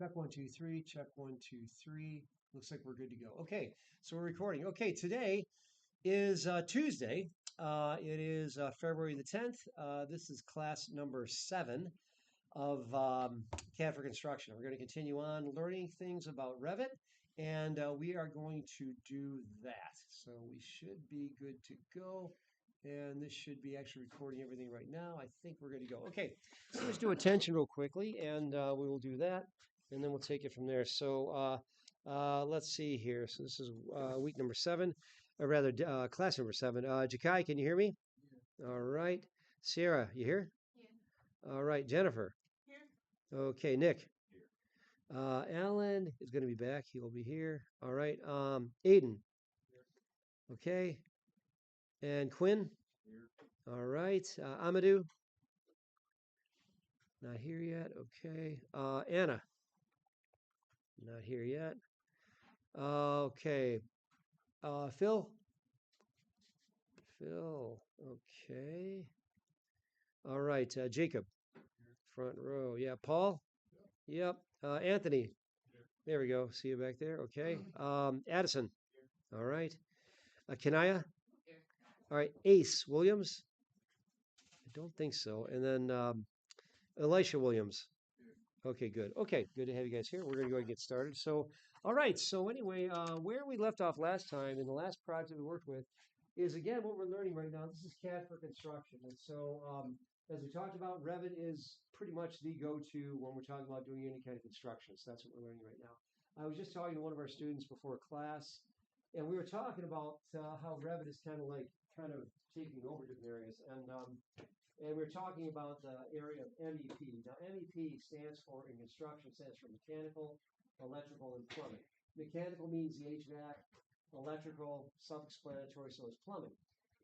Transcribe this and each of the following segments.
Check 1, 2, 3. Check 1, 2, 3. Looks like we're good to go. Okay, so we're recording. Okay, today is Tuesday. It is February the 10th. This is class number 7 of Cad for Construction. We're going to continue on learning things about Revit, and we are going to do that. So we should be good to go. And this should be actually recording everything right now. I think we're good to go. Okay, so let's do attention real quickly, and we will do that, and then we'll take it from there. So let's see here. So this is week number 7, or rather class number 7. Jakai, can you hear me? Yeah. All right. Sarah, you here? Yeah. All right. Jennifer? Here. Okay. Nick? Here. Alan is going to be back. He will be here. All right. Aiden? Here. Okay. And Quinn? Here. All right. Amadou? Not here yet. Okay. Anna? Not here yet. Okay. Phil? Phil. Okay. All right. Jacob? Front row. Yeah. Paul? Yep. Anthony? There we go. See you back there. Okay. Addison? All right. Kanaya? All right. Ace Williams? I don't think so. And then Elisha Williams. Okay, good. Okay, good to have you guys here. We're going to go ahead and get started. So, all right. So anyway, where we left off last time in the last project we worked with is, again, what we're learning right now. This is CAD for construction. And so, as we talked about, Revit is pretty much the go-to when we're talking about doing any kind of construction. So that's what we're learning right now. I was just talking to one of our students before class, and we were talking about how Revit is kind of taking over different areas. And we're talking about the area of MEP. Now, MEP stands for, in construction, stands for mechanical, electrical, and plumbing. Mechanical means the HVAC, electrical, self-explanatory, so is plumbing.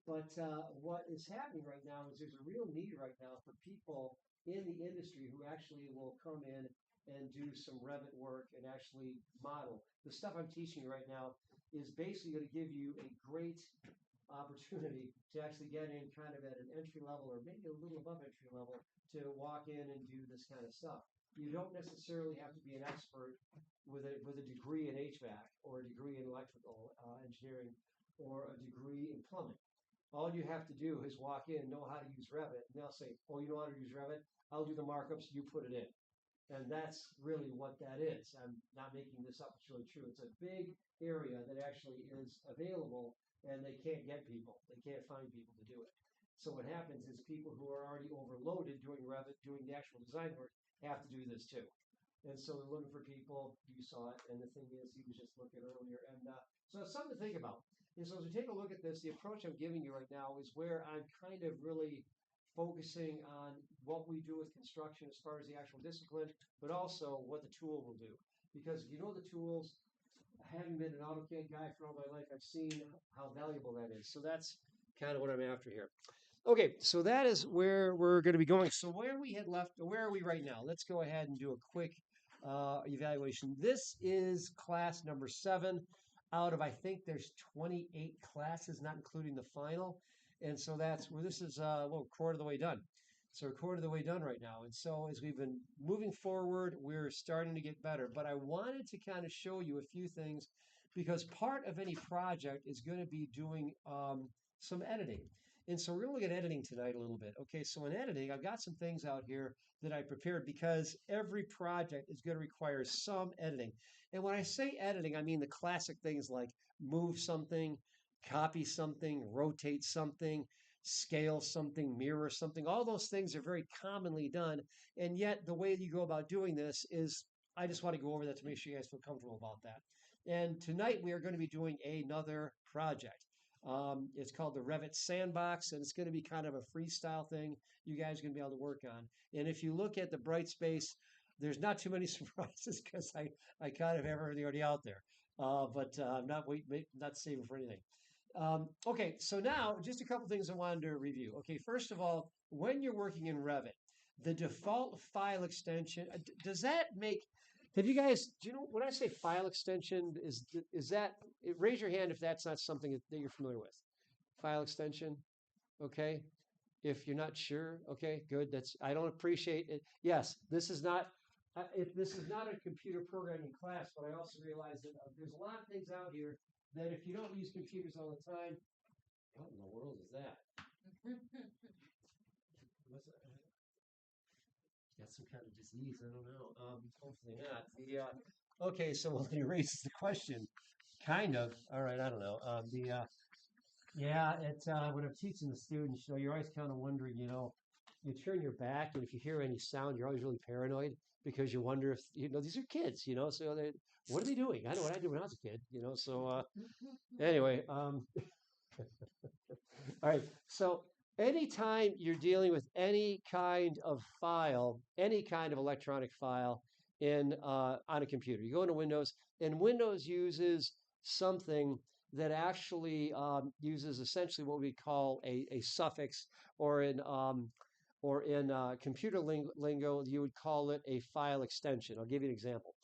But what is happening right now is there's a real need right now for people in the industry who actually will come in and do some Revit work and actually model. The stuff I'm teaching you right now is basically going to give you a great opportunity to actually get in kind of at an entry level or maybe a little above entry level to walk in and do this kind of stuff. You don't necessarily have to be an expert with a degree in HVAC or a degree in electrical engineering or a degree in plumbing. All you have to do is walk in, know how to use Revit, and they'll say, oh, you know how to use Revit? I'll do the markups, you put it in. And that's really what that is. I'm not making this up, it's really true. It's a big area that actually is available, and they can't get people. They can't find people to do it. So what happens is people who are already overloaded doing Revit, doing the actual design work, have to do this too. And so they're looking for people. You saw it, and the thing is, he was just looking earlier. And so it's something to think about. And so as we take a look at this, the approach I'm giving you right now is where I'm kind of really focusing on what we do with construction as far as the actual discipline, but also what the tool will do. Because if you know the tools, having been an AutoCAD guy for all my life, I've seen how valuable that is. So that's kind of what I'm after here. Okay, so that is where we're going to be going. So where we had left, where are we right now? Let's go ahead and do a quick evaluation. This is class number 7 out of, I think there's 28 classes, not including the final. And so that's where this is, well, quarter of the way done. So we're quarter of the way done right now. And so as we've been moving forward, we're starting to get better. But I wanted to kind of show you a few things because part of any project is going to be doing some editing. And so we're going to look at editing tonight a little bit. Okay, so in editing, I've got some things out here that I prepared because every project is going to require some editing. And when I say editing, I mean the classic things like move something, copy something, rotate something, scale something, mirror something. All those things are very commonly done. And yet the way you go about doing this is, I just want to go over that to make sure you guys feel comfortable about that. And tonight we are going to be doing another project. It's called the Revit Sandbox, and it's going to be kind of a freestyle thing you guys are going to be able to work on. And if you look at the bright space, there's not too many surprises because I kind of have everything already out there. But I'm not saving for anything. Okay, so now just a couple things I wanted to review. Okay, first of all, when you're working in Revit, the default file extension, does that make, have you guys, do you know, when I say file extension, is that, raise your hand if that's not something that you're familiar with. File extension, okay? If you're not sure, okay, good, I don't appreciate it. Yes, this is not, if this is not a computer programming class, but I also realize that there's a lot of things out here that if you don't use computers all the time, what in the world is that? What's that? Got some kind of disease, I don't know. Hopefully not. Okay, so well, he raises the question, kind of. All right, I don't know. Yeah, it's when I'm teaching the students, you're always kind of wondering, you turn your back, and if you hear any sound, you're always really paranoid because you wonder if, these are kids, so what are they doing? I know what I did when I was a kid, so anyway, all right. So anytime you're dealing with any kind of file, any kind of electronic file in on a computer, you go into Windows, and Windows uses something that actually uses essentially what we call a suffix, or in computer lingo, you would call it a file extension. I'll give you an example.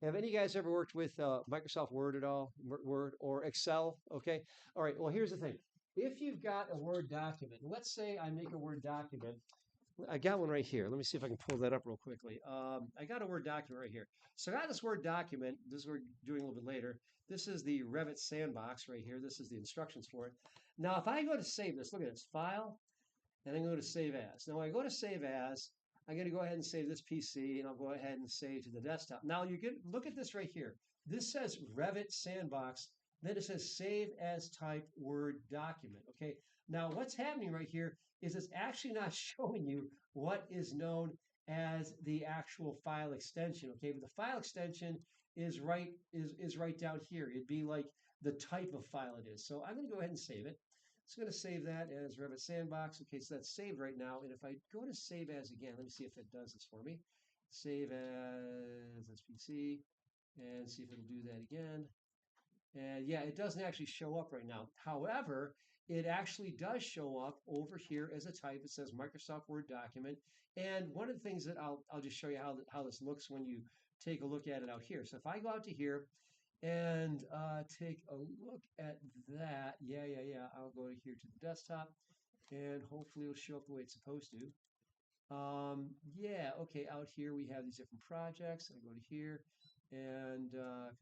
Have any of you guys ever worked with Microsoft Word at all? Word or Excel? Okay. All right. Well, here's the thing. If you've got a Word document, let's say I make a Word document. I got one right here. Let me see if I can pull that up real quickly. I got a Word document right here. So I got this Word document. This is what we're doing a little bit later. This is the Revit sandbox right here. This is the instructions for it. Now, if I go to save this, look at this, File, and I go to Save As. Now, when I go to Save As, I'm going to go ahead and save this PC, and I'll go ahead and save to the desktop. Now, look at this right here. This says Revit Sandbox. Then it says Save As Type Word Document. Okay. Now, what's happening right here is it's actually not showing you what is known as the actual file extension. Okay, but the file extension is right down here. It'd be like the type of file it is. So I'm going to go ahead and save it. So I'm going to save that as Revit Sandbox. Okay, so that's saved right now. And if I go to Save As again, let me see if it does this for me. Save as SPC, and see if it'll do that again. And yeah, it doesn't actually show up right now. However, it actually does show up over here as a type. It says Microsoft Word document. And one of the things that I'll just show you how this looks when you take a look at it out here. So if I go out to here and take a look at that, yeah, I'll go here to the desktop, and hopefully it'll show up the way it's supposed to. Yeah, okay, out here we have these different projects. I go to here, and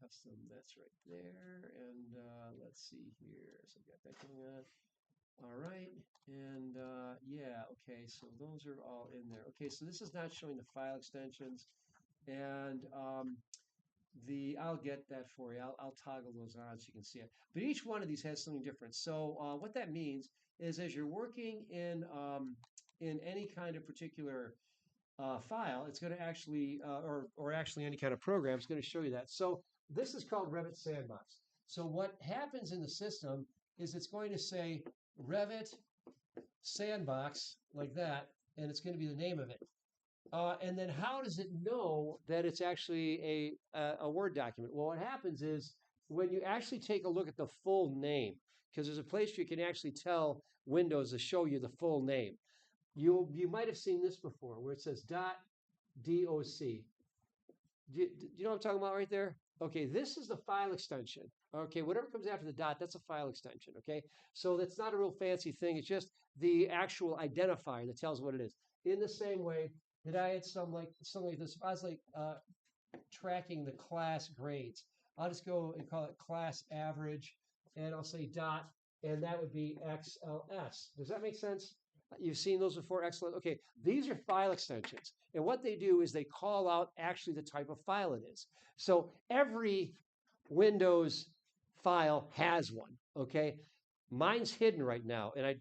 custom, that's right there. And let's see here. So I've got that going on. All right, and yeah, okay, so those are all in there. Okay, so this is not showing the file extensions, and I'll get that for you. I'll toggle those on so you can see it. But each one of these has something different. So what that means is as you're working in any kind of particular file, it's going to actually, or actually any kind of program, it's going to show you that. So this is called Revit Sandbox. So what happens in the system is it's going to say Revit Sandbox like that, and it's going to be the name of it. And then how does it know that it's actually a Word document? Well, what happens is when you actually take a look at the full name, because there's a place where you can actually tell Windows to show you the full name. You might have seen this before where it says .doc. Do you know what I'm talking about right there? Okay, this is the file extension. Okay, whatever comes after the dot, that's a file extension. Okay, so that's not a real fancy thing. It's just the actual identifier that tells what it is. In the same way that I had something like this. If I was like tracking the class grades, I'll just go and call it class average, and I'll say dot, and that would be XLS. Does that make sense? You've seen those before, excellent. Okay, these are file extensions. And what they do is they call out actually the type of file it is. So every Windows file has one, okay? Mine's hidden right now, and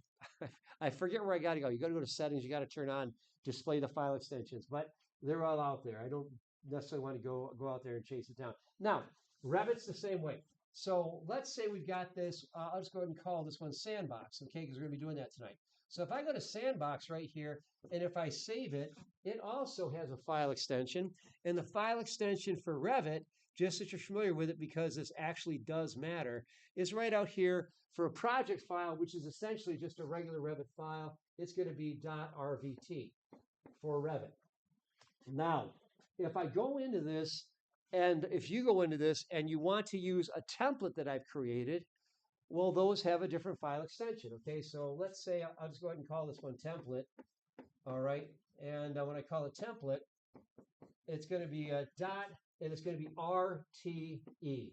I forget where I got to go. You got to go to settings, you got to turn on display the file extensions, but they're all out there. I don't necessarily want to go out there and chase it down. Now, Revit's the same way. So let's say we've got this, I'll just go ahead and call this one Sandbox, okay, because we're going to be doing that tonight. So if I go to Sandbox right here, and if I save it, it also has a file extension. And the file extension for Revit, just that you're familiar with it because this actually does matter, is right out here for a project file, which is essentially just a regular Revit file. It's going to be .rvt for Revit. Now, if I go into this, and if you go into this and you want to use a template that I've created, well, those have a different file extension, okay? So let's say I'll just go ahead and call this one template, all right? And when I call it template, It's going to be a dot, and it's going to be RTE,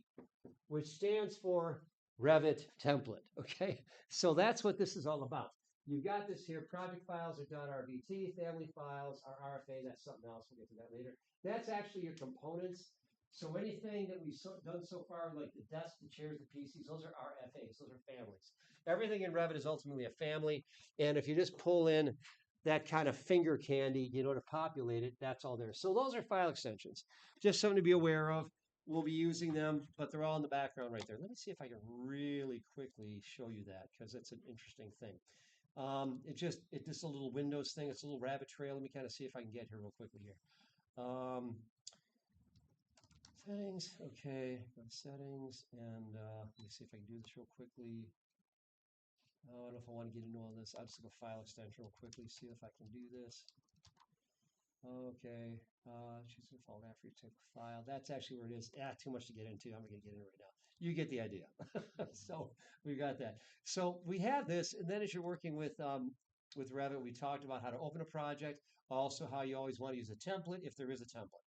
which stands for Revit template. Okay, so that's what this is all about. You've got this here. Project files are .rbt. Family files are RFA. That's something else. We'll get to that later. That's actually your components. So anything that we've done so far, like the desks, the chairs, the PCs, those are RFAs. Those are families. Everything in Revit is ultimately a family. And if you just pull in that kind of finger candy, to populate it, that's all there. So those are file extensions. Just something to be aware of. We'll be using them, but they're all in the background right there. Let me see if I can really quickly show you that, because it's an interesting thing. It's just a little Windows thing. It's a little rabbit trail. Let me kind of see if I can get here real quickly here. Settings, okay, go to settings, and let me see if I can do this real quickly. I don't know if I want to get into all this. I'll just go file extension real quickly, see if I can do this. Okay, choose a folder after you take a file. That's actually where it is. Too much to get into. I'm not going to get into it right now. You get the idea. So we got that. So we have this, and then as you're working with Revit, we talked about how to open a project, also how you always want to use a template if there is a template.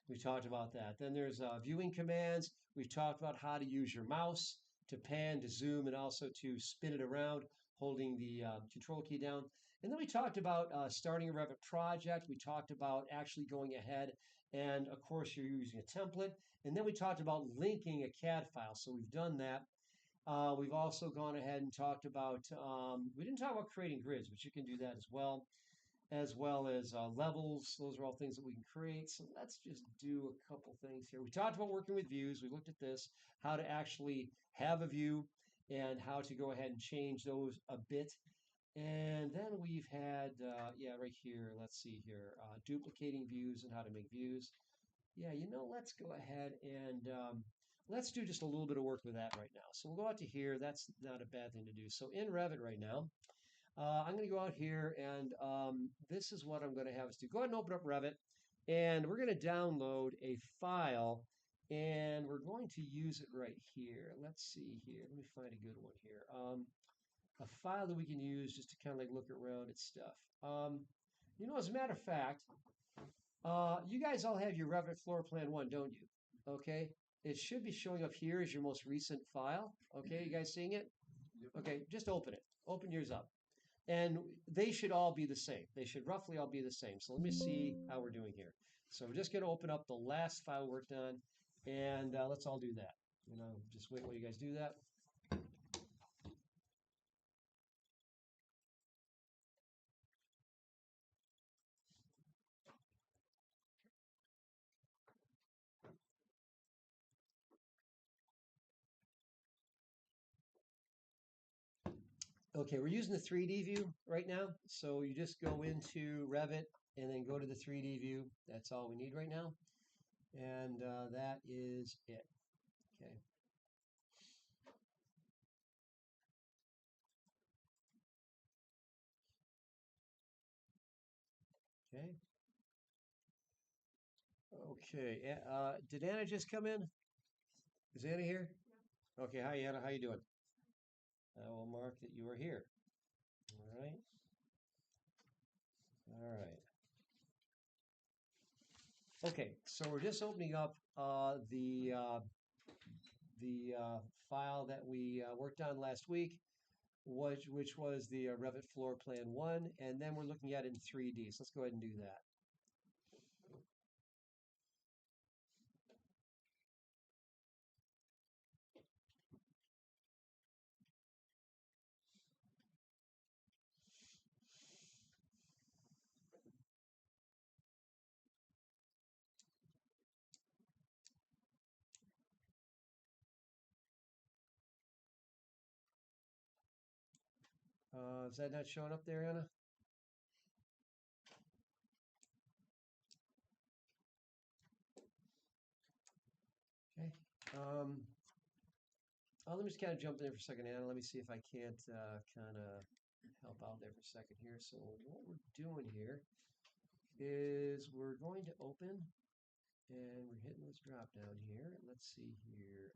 We talked about that. Then there's viewing commands. We've talked about how to use your mouse to pan, to zoom, and also to spin it around, holding the control key down. And then we talked about starting a Revit project. We talked about actually going ahead, and of course, you're using a template. And then we talked about linking a CAD file. So we've done that. We've also gone ahead and talked about, we didn't talk about creating grids, but you can do that as well as levels. Those are all things that we can create. So let's just do a couple things here. We talked about working with views. We looked at this, how to actually have a view and how to go ahead and change those a bit. And then we've had, right here, let's see here, duplicating views and how to make views. Yeah, let's go ahead and let's do just a little bit of work with that right now. So we'll go out to here. That's not a bad thing to do. So in Revit right now, I'm going to go out here, and this is what I'm going to have us do. Go ahead and open up Revit, and we're going to download a file, and we're going to use it right here. Let's see here. Let me find a good one here. A file that we can use just to kind of like look around at stuff. As a matter of fact, you guys all have your Revit floor plan 1, don't you? Okay. It should be showing up here as your most recent file. Okay, you guys seeing it? Okay, just open it. Open yours up. And they should all be the same. They should roughly all be the same. So let me see how we're doing here. So we're just going to open up the last file we worked on, and let's all do that. Just wait while you guys do that. Okay, we're using the 3D view right now. So you just go into Revit and then go to the 3D view. That's all we need right now. And that is it. Okay. Okay. Okay. Did Anna just come in? Is Anna here? Okay. Hi, Anna. How you doing? I will mark that you are here. All right. All right. Okay. So we're just opening up the file that we worked on last week, which was the Revit floor plan 1, and then we're looking at it in 3D. So let's go ahead and do that. Is that not showing up there, Anna? Okay. Let me just kind of jump in there for a second, Anna. Let me see if I can't kind of help out there for a second here. So what we're doing here is we're going to open, and we're hitting this drop down here. Let's see here.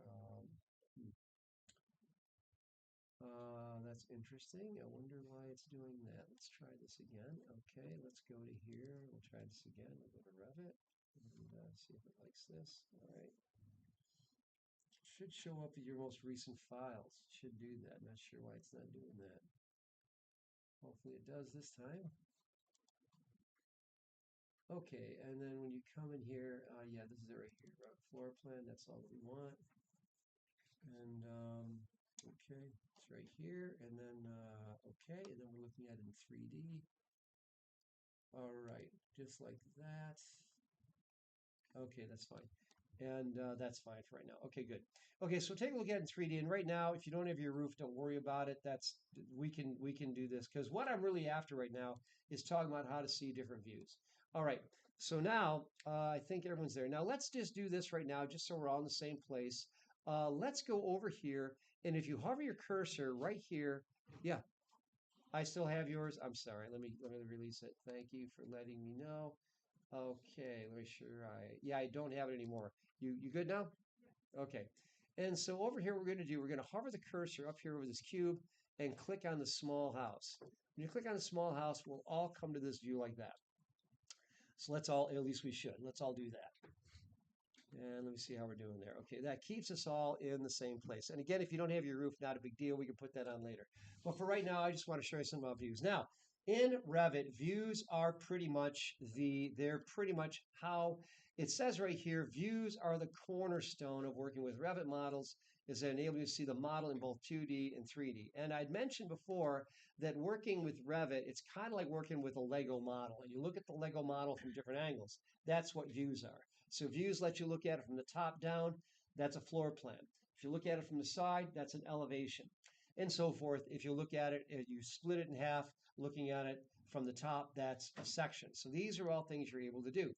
That's interesting. I wonder why it's doing that. Let's try this again. Okay, let's go to here. We'll try this again. We'll go to Revit. And see if it likes this. All right. Should show up in your most recent files. Should do that. Not sure why it's not doing that. Hopefully it does this time. Okay, and then when you come in here, yeah, this is it right here. Floor plan, that's all that we want. And okay, it's right here. And then okay, and then we're looking at it in 3D. All right, just like that. Okay, that's fine. And that's fine for right now. Okay, good. Okay, so take a look at it in 3D. And right now, if you don't have your roof, don't worry about it. We can do this because what I'm really after right now is talking about how to see different views. All right. So now I think everyone's there. Now let's just do this right now, just so we're all in the same place. Let's go over here, and if you hover your cursor right here, yeah, I still have yours. I'm sorry. Let me release it. Thank you for letting me know. Okay, let me sure yeah, I don't have it anymore. You good now? Okay. And so over here, we're going to hover the cursor up here over this cube and click on the small house. When you click on the small house, we'll all come to this view like that. So let's all, at least we should, let's all do that. And let me see how we're doing there. Okay, that keeps us all in the same place. And again, if you don't have your roof, not a big deal. We can put that on later. But for right now, I just want to show you some of our views. Now, in Revit, views are they're pretty much how it says right here, views are the cornerstone of working with Revit models, is that enable you to see the model in both 2D and 3D. And I'd mentioned before that working with Revit, it's kind of like working with a Lego model. And you look at the Lego model from different angles. That's what views are. So views let you look at it from the top down. That's a floor plan. If you look at it from the side, that's an elevation, and so forth. If you look at it, if you split it in half, looking at it from the top, that's a section. So these are all things you're able to do.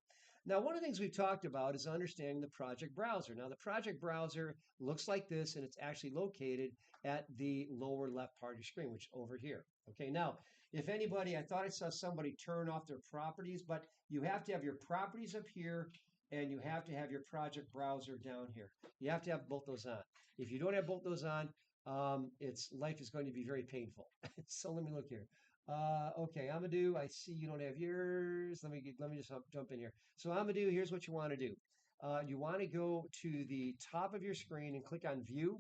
Now, one of the things we've talked about is understanding the project browser. Now, the project browser looks like this, and it's actually located at the lower left part of your screen, which is over here. Okay, now, if anybody, I thought I saw somebody turn off their properties, but you have to have your properties up here and you have to have your project browser down here. You have to have both those on. If you don't have both those on, life is going to be very painful. So let me look here. Okay, Amadou, I see you don't have yours. Let me just jump in here. So Amadou, here's what you want to do. You want to go to the top of your screen and click on View.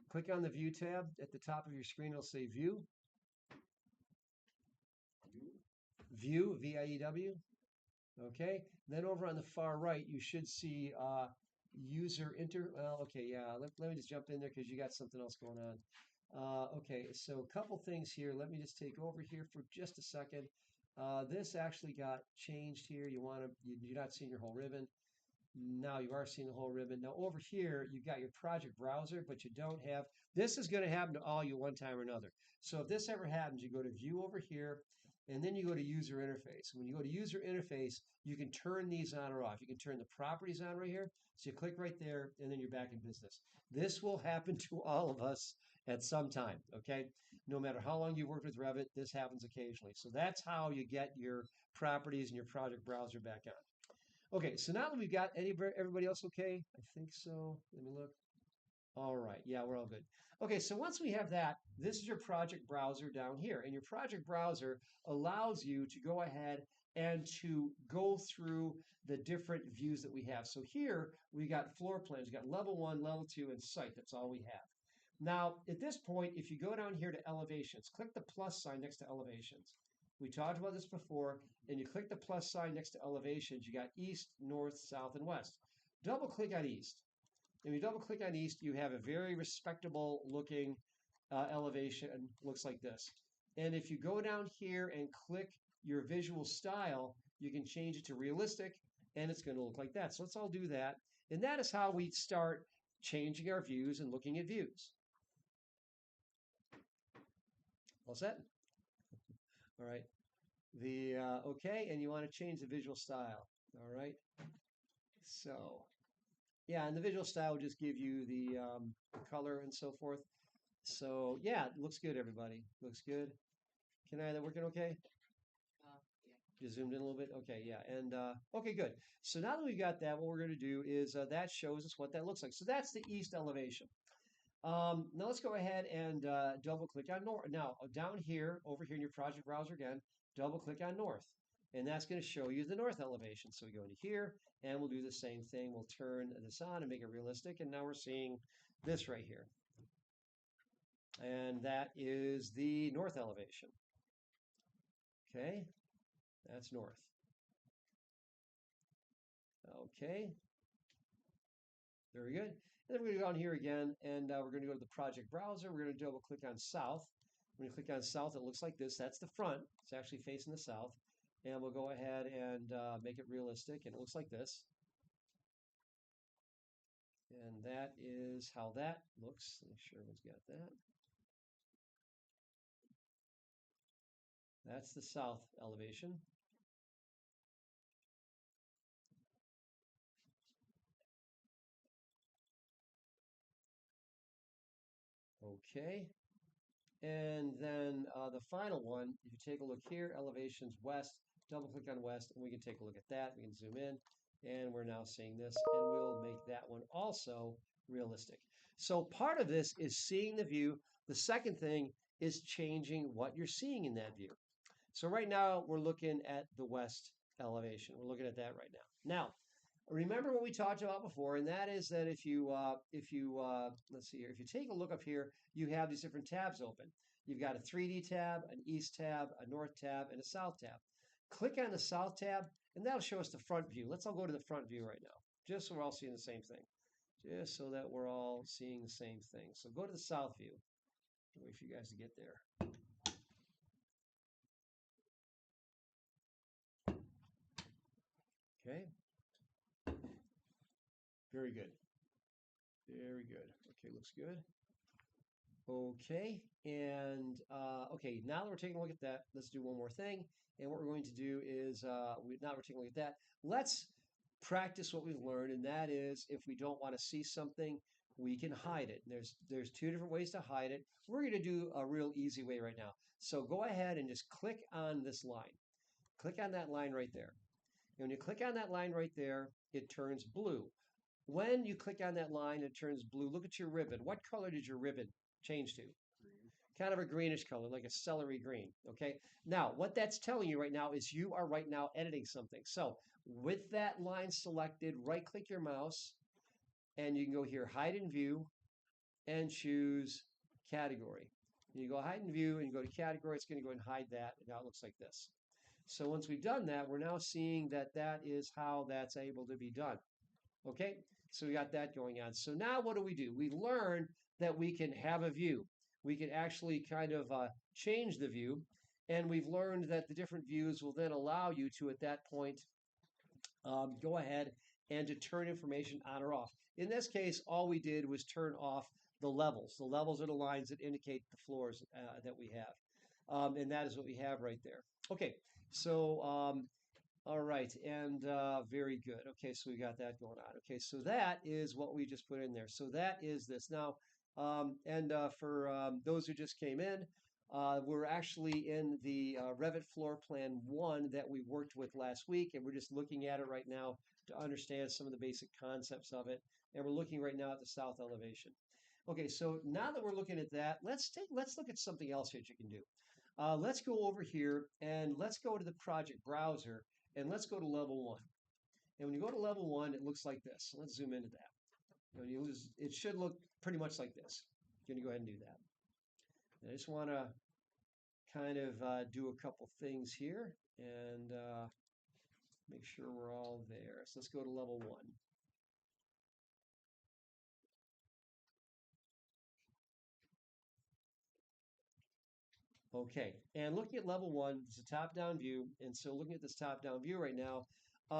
Click on the View tab at the top of your screen. It'll say View. View, V-I-E-W. Okay, then over on the far right, you should see well, okay, yeah, let me just jump in there because you got something else going on. Okay, so a couple things here. Let me just take over here for just a second. This actually got changed here. You're not seeing your whole ribbon. Now you are seeing the whole ribbon. Now over here, you've got your project browser, but you don't have, this is going to happen to all you one time or another. So if this ever happens, you go to view over here, and then you go to user interface. When you go to user interface, you can turn these on or off. You can turn the properties on right here. So you click right there, and then you're back in business. This will happen to all of us at some time, okay? No matter how long you've worked with Revit, this happens occasionally. So that's how you get your properties and your project browser back on. Okay, so now that we've got everybody else okay? I think so. Let me look. All right, yeah, we're all good. Okay, so once we have that, this is your project browser down here. And your project browser allows you to go ahead and to go through the different views that we have. So here we got floor plans, we got level 1, level 2, and site. That's all we have. Now, at this point, if you go down here to elevations, click the plus sign next to elevations. We talked about this before, and you click the plus sign next to elevations, you got east, north, south, and west. Double click on east. And you double click on east, you have a very respectable looking elevation, looks like this. And if you go down here and click your visual style, you can change it to realistic, and it's going to look like that. So let's all do that. And that is how we start changing our views and looking at views. All set? All right. Okay, and you want to change the visual style. All right. So, yeah, and the visual style will just give you the color and so forth. So, yeah, it looks good, everybody. Looks good. Can I, that working okay? Just zoomed in a little bit? Okay, yeah. And, okay, good. So now that we've got that, what we're going to do is that shows us what that looks like. So that's the east elevation. Now let's go ahead and double click on north. Now, down here, over here in your project browser again, double click on north. and that's going to show you the north elevation. So we go into here, and we'll do the same thing. We'll turn this on and make it realistic, and now we're seeing this right here. And that is the north elevation. Okay, that's north. Okay, very good. And then we're going to go down here again, and we're going to go to the project browser. We're going to double click on south. When you click on south, it looks like this. That's the front. It's actually facing the south. And we'll go ahead and make it realistic, and it looks like this. And that is how that looks. Make sure everyone's got that. That's the south elevation. Okay. And then the final one, if you take a look here, elevations west, double click on west, and we can take a look at that. We can zoom in, and we're now seeing this, and we'll make that one also realistic. So part of this is seeing the view. The second thing is changing what you're seeing in that view. So right now, we're looking at the west elevation. We're looking at that right now. Now, remember what we talked about before, and that is that if you let's see here, if you take a look up here, you have these different tabs open. You've got a 3D tab, an east tab, a north tab, and a south tab. Click on the south tab, and that'll show us the front view. Let's all go to the front view right now, just so we're all seeing the same thing. Just so that we're all seeing the same thing. So go to the south view. Wait for you guys to get there. Okay. Very good. Very good. Okay, looks good. Okay, and okay, now that we're taking a look at that, let's do one more thing. And what we're going to do is, now we're taking a look at that, let's practice what we've learned, and that is if we don't want to see something, we can hide it. There's two different ways to hide it. We're going to do a real easy way right now. So go ahead and just click on this line. Click on that line right there. And when you click on that line right there, it turns blue. When you click on that line, it turns blue. Look at your ribbon. What color did your ribbon change to? Kind of a greenish color, like a celery green. Okay. Now, what that's telling you right now is you are right now editing something. So with that line selected, right click your mouse, and you can go here, hide in view, and choose category. And you go hide in view, and you go to category. It's going to go and hide that. And now it looks like this. So once we've done that, we're now seeing that that is how that's able to be done. Okay, so we got that going on. So now what do? We learn that we can have a view. We can actually kind of change the view. And we've learned that the different views will then allow you to, at that point, go ahead and to turn information on or off. In this case, all we did was turn off the levels. The levels are the lines that indicate the floors that we have. And that is what we have right there. Okay, so all right, and very good. Okay, so we got that going on. Okay, so that is what we just put in there. So that is this. Now, for those who just came in, we're actually in the Revit Floor Plan 1 that we worked with last week, and we're just looking at it right now to understand some of the basic concepts of it. And we're looking right now at the south elevation. Okay, so now that we're looking at that, let's look at something else that you can do. Let's go over here and let's go to the project browser and let's go to level 1. And when you go to level 1, it looks like this. So let's zoom into that. It should look pretty much like this. I'm going to go ahead and do that. And I just want to kind of do a couple things here and make sure we're all there. So let's go to level 1. Okay, and looking at level 1, it's a top-down view. And so looking at this top-down view right now,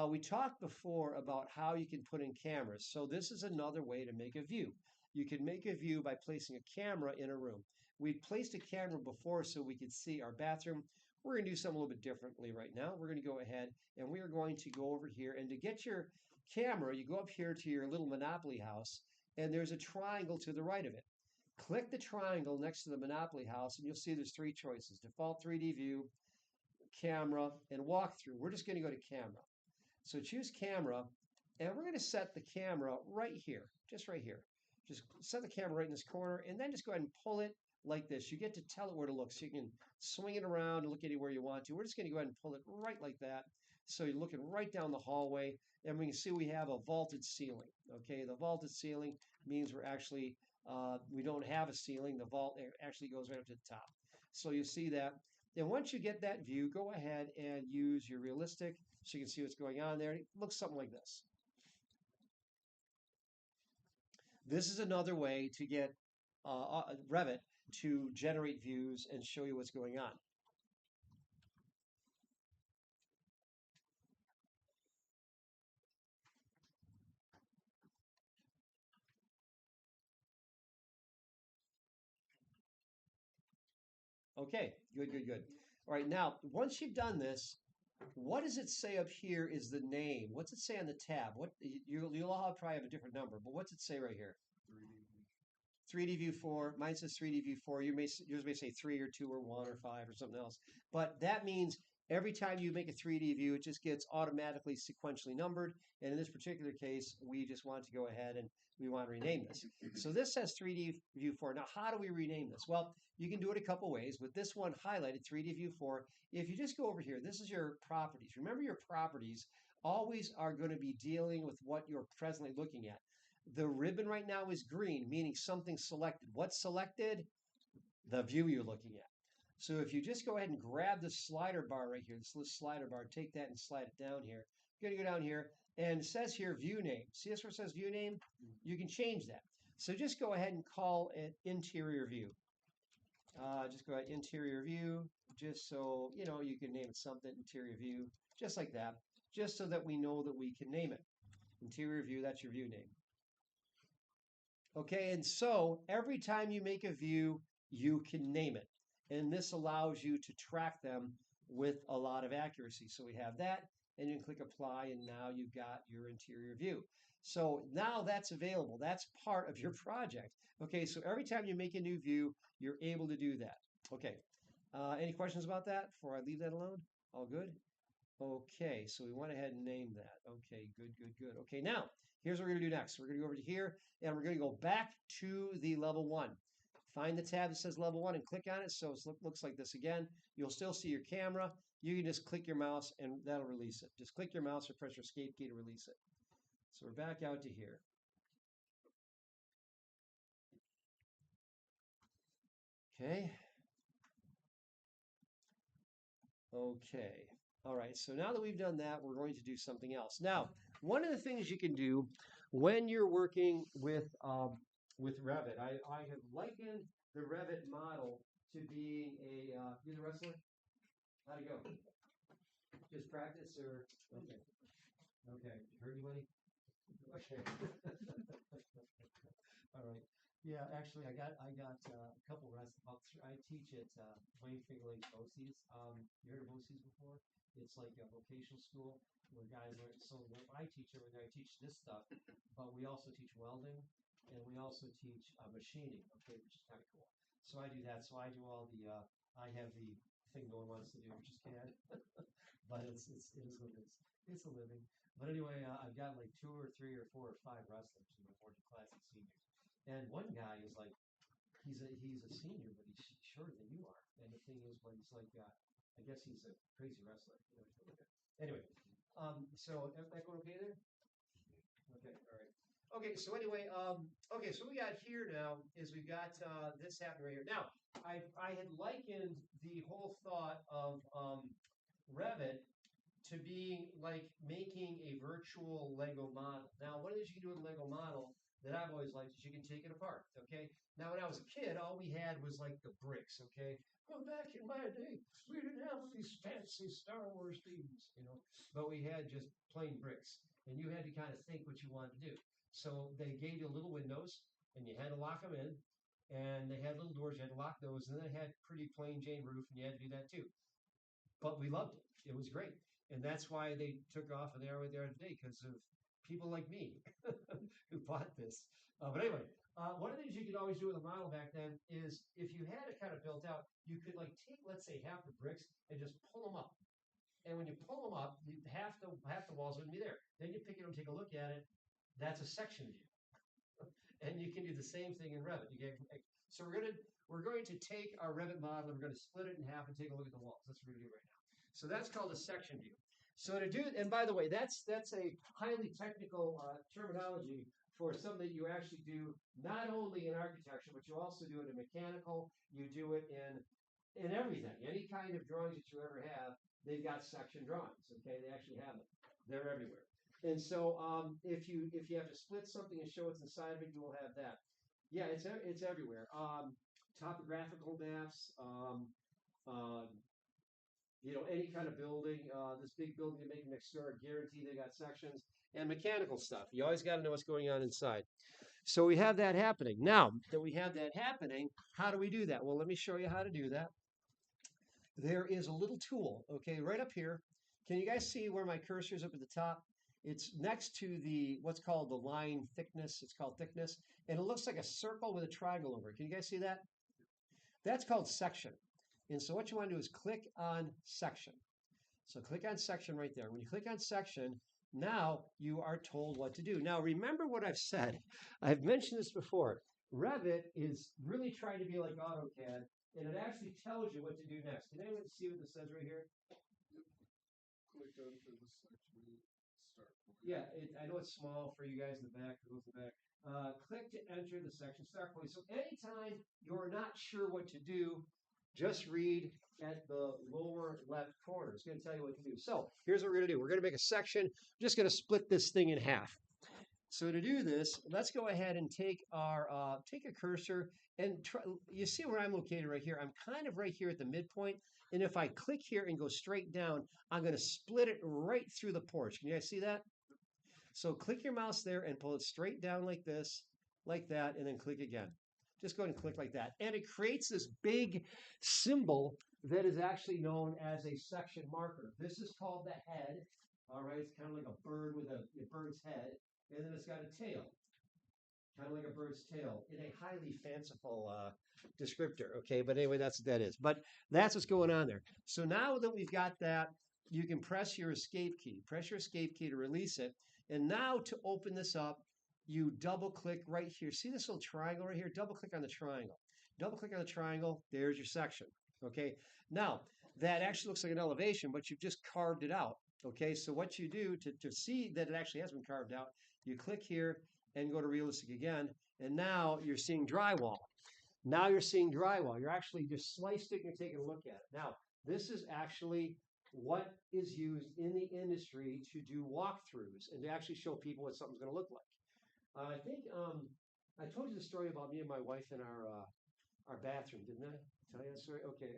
we talked before about how you can put in cameras. So this is another way to make a view. You can make a view by placing a camera in a room. We placed a camera before so we could see our bathroom. We're going to do something a little bit differently right now. We're going to go ahead and we are going to go over here. And to get your camera, you go up here to your little Monopoly house, and there's a triangle to the right of it. Click the triangle next to the Monopoly house, and you'll see there's 3 choices: default 3D view, camera, and walkthrough. We're just going to go to camera. So choose camera, and we're going to set the camera right here, just right here. Just set the camera right in this corner, and then just go ahead and pull it like this. You get to tell it where to look. So you can swing it around and look anywhere you want to. We're just going to go ahead and pull it right like that. So you're looking right down the hallway, and we can see we have a vaulted ceiling. Okay, the vaulted ceiling means we're actually, we don't have a ceiling. The vault actually goes right up to the top. So you see that. And once you get that view, go ahead and use your realistic so you can see what's going on there. It looks something like this. This is another way to get Revit to generate views and show you what's going on. Okay, good, good, good. All right, now, once you've done this, what does it say up here is the name? What's it say on the tab? What you'll all probably have a different number, but what's it say right here? 3D view 4. Mine says 3D view 4. Yours may say 3 or 2 or 1 or 5 or something else. But that means every time you make a 3D view, it just gets automatically sequentially numbered. And in this particular case, we just want to go ahead and we want to rename this. So this says 3D view 4. Now, how do we rename this? Well, you can do it a couple ways. With this one highlighted, 3D view 4, if you just go over here, this is your properties. Remember, your properties always are going to be dealing with what you're presently looking at. The ribbon right now is green, meaning something's selected. What's selected? The view you're looking at. So if you just go ahead and grab the slider bar right here, this little slider bar, take that and slide it down here. You're going to go down here, and it says here view name. See this where it says view name? You can change that. So just go ahead and call it interior view. Just go ahead, interior view, just so, you know, you can name it something, interior view, just like that, just so that we know that we can name it. Interior view, that's your view name. Okay, and so every time you make a view, you can name it. And this allows you to track them with a lot of accuracy. So we have that, and you can click apply, and now you've got your interior view. So now that's available. That's part of your project. Okay, so every time you make a new view, you're able to do that. Okay, any questions about that before I leave that alone? All good? Okay, so we went ahead and named that. Okay, good, good, good. Okay, now here's what we're going to do next. We're going to go over to here and we're going to go back to the level 1. Find the tab that says level 1 and click on it so it looks like this again. You'll still see your camera. You can just click your mouse and that'll release it. Just click your mouse or press your escape key to release it. So we're back out to here. Okay. Okay. All right, so now that we've done that, we're going to do something else. Now, one of the things you can do when you're working with Revit, I have likened the Revit model to being a, you're the wrestler? How'd it go? Just practice or, okay. Okay, hurt anybody? Okay. All right. Yeah, actually, I got a couple I teach at Wayne Finger Lakes BOCES. You heard of BOCES before? It's like a vocational school where guys learn. So I teach over there. I teach this stuff, but we also teach welding and we also teach machining. Okay, which is kind of cool. So I do that. So I do all the. I have the thing no one wants to do, which is CAD, but it is what it is. It's a living. But anyway, I've got like 2 or 3 or 4 or 5 wrestlers in the working classic seniors. And one guy is like, he's a senior, but he's shorter than you are. And the thing is, when he's like, I guess he's a crazy wrestler. Anyway, so that going okay there? Okay, all right. Okay, so anyway, okay, so what we got here now is we've got this happening right here. Now, I had likened the whole thought of Revit to being like making a virtual Lego model. Now, what it is you can do with a Lego model that I've always liked is you can take it apart, okay? Now, when I was a kid, all we had was like the bricks, okay? Well, back in my day, we didn't have these fancy Star Wars things, you know, but we had just plain bricks, and you had to kind of think what you wanted to do. So they gave you little windows, and you had to lock them in, and they had little doors, you had to lock those, and then they had pretty plain Jane roof, and you had to do that too. But we loved it. It was great. And that's why they took off and they are what they are today, because of people like me who bought this. But anyway, one of the things you could always do with a model back then is if you had it kind of built out, you could like take, let's say, half the bricks and just pull them up. And when you pull them up, half the walls wouldn't be there. Then you pick it up and take a look at it. That's a section view. And you can do the same thing in Revit. So we're going to take our Revit model and we're going to split it in half and take a look at the walls. That's what we're going to do right now. So that's called a section view. So to do, and by the way, that's a highly technical terminology for something that you actually do not only in architecture, but you also do it in mechanical. You do it in everything. Any kind of drawings that you ever have, they've got section drawings. Okay, they actually have them. They're everywhere. And so if you have to split something and show what's inside of it, you will have that. Yeah, it's everywhere. Topographical maps. Any kind of building. This big building you're making next door, guarantee they got sections and mechanical stuff. You always got to know what's going on inside. So we have that happening. Now that we have that happening, how do we do that? Well, let me show you how to do that. There is a little tool, okay, right up here. Can you guys see where my cursor is up at the top? It's next to what's called the line thickness. It's called thickness. And it looks like a circle with a triangle over it. Can you guys see that? That's called section. And so what you want to do is click on section. So click on section right there. When you click on section, now you are told what to do. Now remember what I've said. I've mentioned this before. Revit is really trying to be like AutoCAD, and it actually tells you what to do next. Can anyone see what this says right here? Click onto the section, start point. Yeah, I know it's small for you guys in the back, who goes in the back. Click to enter the section start point. So anytime you're not sure what to do, just read at the lower left corner. It's going to tell you what to do. So here's what we're going to do. We're going to make a section. We're just going to split this thing in half. So to do this, let's go ahead and take a cursor and try. You see where I'm located right here? I'm kind of right here at the midpoint. And if I click here and go straight down, I'm going to split it right through the porch. Can you guys see that? So click your mouse there and pull it straight down like this, like that, and then click again. Just go ahead and click like that. And it creates this big symbol that is actually known as a section marker. This is called the head. All right, it's kind of like a bird with a bird's head. And then it's got a tail, kind of like a bird's tail in a highly fanciful descriptor. Okay, but anyway, that's what that is. But that's what's going on there. So now that we've got that, you can press your escape key. Press your escape key to release it. And now to open this up, you double click right here. See this little triangle right here? Double click on the triangle. Double click on the triangle. There's your section. Okay. Now that actually looks like an elevation, but you've just carved it out. Okay. So what you do to see that it actually has been carved out, you click here and go to realistic again. And now you're seeing drywall. Now you're seeing drywall. You're actually just sliced it and you're taking a look at it. Now, this is actually what is used in the industry to do walkthroughs and to actually show people what something's going to look like. I think I told you the story about me and my wife in our bathroom, didn't I? Tell you that story? Okay.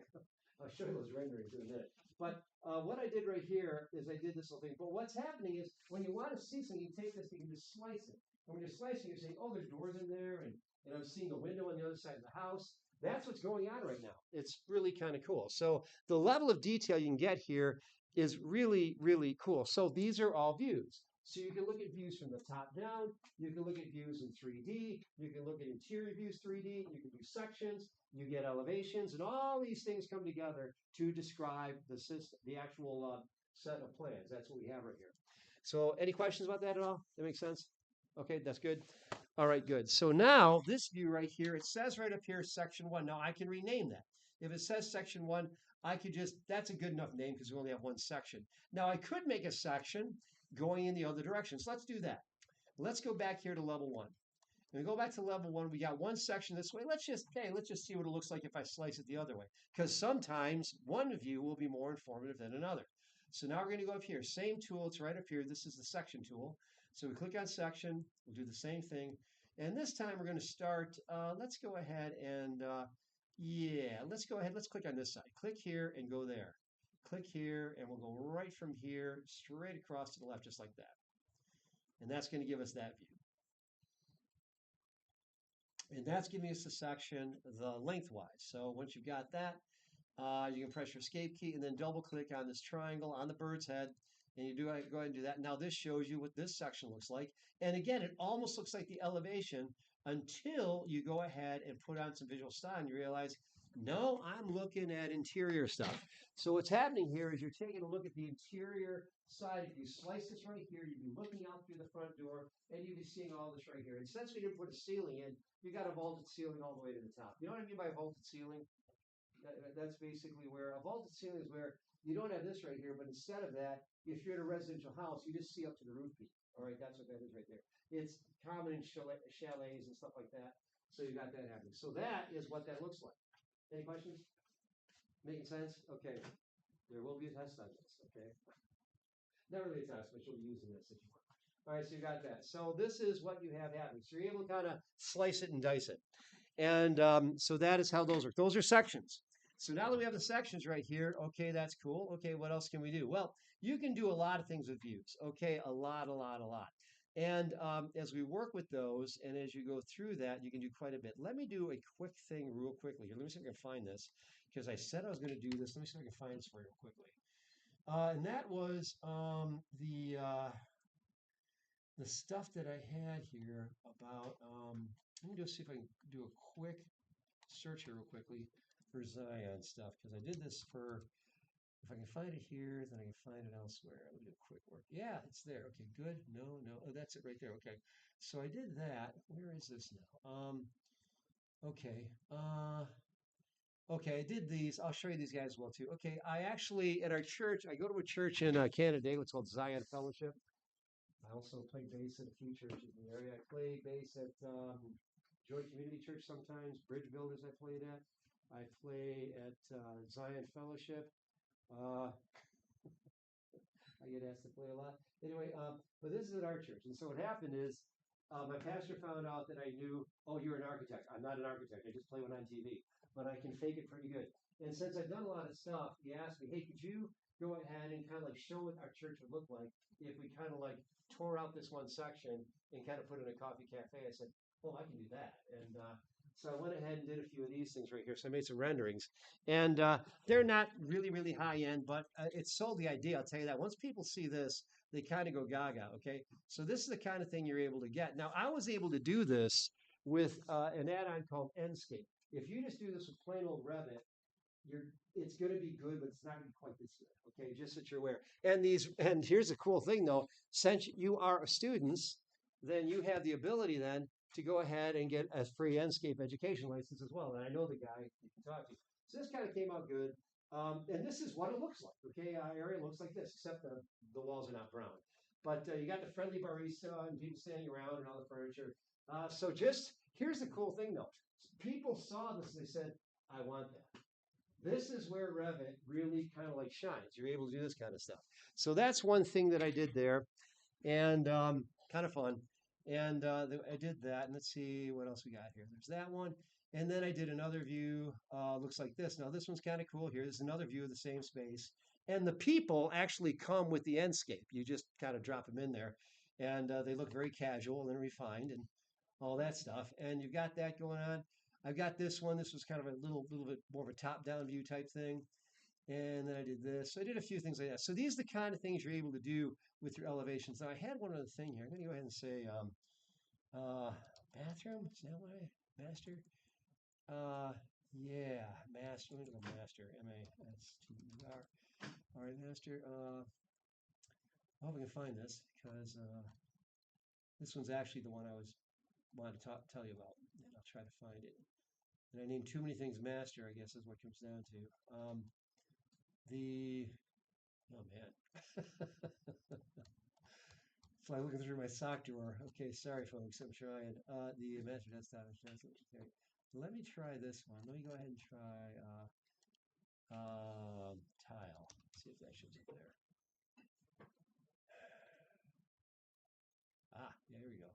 I'll show you those renderings in a minute. But what I did right here is I did this little thing. But what's happening is when you want to see something, you take this, you can just slice it. And when you're slicing, you're saying, oh, there's doors in there, and I'm seeing a window on the other side of the house. That's what's going on right now. It's really kind of cool. So the level of detail you can get here is really, really cool. So these are all views. So you can look at views from the top down. You can look at views in 3D. You can look at interior views 3D. You can do sections. You get elevations, and all these things come together to describe the system, the actual set of plans. That's what we have right here. So any questions about that at all? That makes sense? Okay, that's good. All right, good. So now this view right here, it says right up here, section 1. Now I can rename that. If it says section 1, I could just, that's a good enough name because we only have one section. Now I could make a section going in the other direction. So let's do that. Let's go back here to level 1. When we go back to level 1, we got one section this way. Let's just see what it looks like if I slice it the other way. Because sometimes one view will be more informative than another. So now we're going to go up here. Same tool, it's right up here. This is the section tool. So we click on section, we'll do the same thing. And this time we're going to start, let's go ahead and, let's go ahead, let's click on this side. Click here and go there. Click here and we'll go right from here straight across to the left just like that. And that's going to give us that view. And that's giving us the section the lengthwise. So once you've got that, you can press your escape key and then double click on this triangle on the bird's head. And you go ahead and do that. Now this shows you what this section looks like. And again, it almost looks like the elevation until you go ahead and put on some visual style and you realize No, I'm looking at interior stuff. So what's happening here is you're taking a look at the interior side. If you slice this right here, you'd be looking out through the front door and you'd be seeing all this right here. And since we didn't put a ceiling in, you got a vaulted ceiling all the way to the top. You know what I mean by vaulted ceiling? That's basically where a vaulted ceiling is where you don't have this right here, but instead of that, if you're in a residential house, you just see up to the roof peak. All right, that's what that is right there. It's common in chalets and stuff like that. So you got that happening. So that is what that looks like. Any questions? Making sense? Okay. There will be a test on this, okay? Not really a test, but you'll be using this if you want. All right, so you got that. So this is what you have happening. So you're able to kind of slice it and dice it. And so that is how those work. Those are sections. So now that we have the sections right here, okay, that's cool. Okay, what else can we do? Well, you can do a lot of things with views. Okay, a lot. And as we work with those, and as you go through that, you can do quite a bit. Let me do a quick thing real quickly here. Let me see if I can find this, because I said I was going to do this. Let me see if I can find this for you real quickly. And that was the stuff that I had here about. Let me just see if I can do a quick search here real quickly for Zion stuff, because I did this for. If I can find it here, then I can find it elsewhere. Let me do a quick work. Yeah, it's there. Okay, good. No. Oh, that's it right there. Okay. So I did that. Where is this now? Okay. Okay, I did these. I'll show you these guys as well too. Okay, I actually at our church, I go to a church in Canada, what's called Zion Fellowship. I also play bass at a few churches in the area. I play bass at Joy Community Church sometimes. Bridge Builders I played at. I play at Zion Fellowship. I get asked to play a lot. Anyway, but this is at our church. And so what happened is my pastor found out that I knew, oh, you're an architect. I'm not an architect. I just play one on TV, but I can fake it pretty good. And since I've done a lot of stuff, he asked me, hey, could you go ahead and kind of like show what our church would look like if we kind of like tore out this one section and kind of put it in a coffee cafe? I said, oh, I can do that. And so I went ahead and did a few of these things right here. So I made some renderings. And they're not really high end, but it sold the idea. I'll tell you that. Once people see this, they kind of go gaga. Okay, so this is the kind of thing you're able to get. Now, I was able to do this with an add-on called Enscape. If you just do this with plain old Revit, it's going to be good, but it's not going to be quite this good. Okay, just that you're aware. And here's the cool thing though: since you are students, then you have the ability then to go ahead and get a free Enscape education license as well. And I know the guy you can talk to. So this kind of came out good. And this is what it looks like. Okay, area looks like this, except the walls are not brown. But you got the friendly barista and people standing around and all the furniture. So just here's the cool thing though. People saw this and they said, I want that. This is where Revit really kind of like shines. You're able to do this kind of stuff. So that's one thing that I did there, and kind of fun. And I did that. And let's see what else we got here. There's that one. And then I did another view. Looks like this. Now this one's kind of cool. Here's another view of the same space. And the people actually come with the Enscape. You just kind of drop them in there, and they look very casual and refined and all that stuff. And you've got that going on. I've got this one. This was kind of a little bit more of a top-down view type thing. And then I did this. So I did a few things like that. So these are the kind of things you're able to do with your elevations. Now I had one other thing here. I'm going to go ahead and say bathroom. Is that what I master? Yeah, master. Let me go master. M-A-S-T-E-R. All right, master. I hope I can find this because this one's actually the one I wanted to tell you about. And I'll try to find it. And I named too many things master, I guess is what it comes down to. Oh man. It's like looking through my sock drawer. Okay, sorry folks, I'm trying. The master desktop. Okay. Let me try this one. Let me go ahead and try tile. See if that shows up there. Yeah, here we go.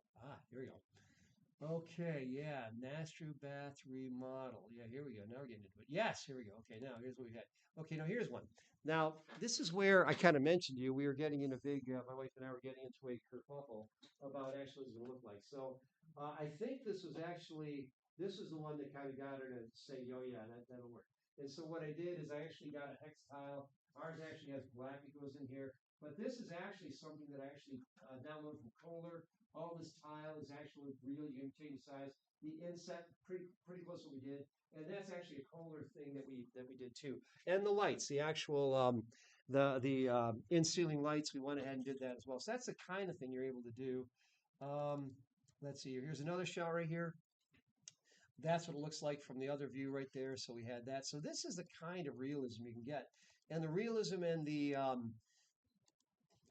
Here we go. Okay, yeah, master bath remodel. Yeah, here we go. Now we're getting into it. Yes, here we go. Okay, now here's what we got. Okay, now here's one. Now, this is where I kind of mentioned to you, we were getting in a big, my wife and I were getting into a kerfuffle about actually what it's going to look like. So I think this was the one that kind of got her to say, oh yeah, that'll work. And so what I did is I actually got a hex tile. Ours actually has black that goes in here. But this is actually something that I actually downloaded from Kohler. All this tile is actually real. You can change the size. The inset, pretty close to what we did. And that's actually a Kohler thing that we did too. And the lights, the actual the in ceiling lights, we went ahead and did that as well. So that's the kind of thing you're able to do. Um, let's see. Here's another shot right here. That's what it looks like from the other view right there. So we had that. So this is the kind of realism you can get, and the realism and the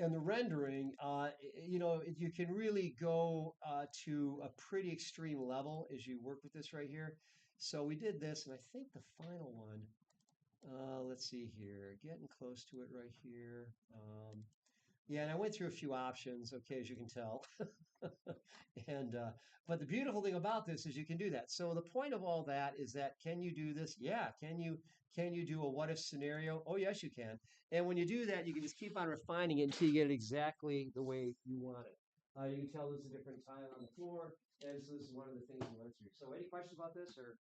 rendering, you know, you can really go to a pretty extreme level as you work with this right here. So we did this, and I think the final one, let's see here, getting close to it right here. Yeah, and I went through a few options, okay, as you can tell. And but the beautiful thing about this is you can do that. So the point of all that is that can you do this? Yeah. Can you do a what if scenario? Oh yes, you can. And when you do that, you can just keep on refining it until you get it exactly the way you want it. You can tell there's a different tile on the floor, and so this is one of the things we went through. So any questions about this or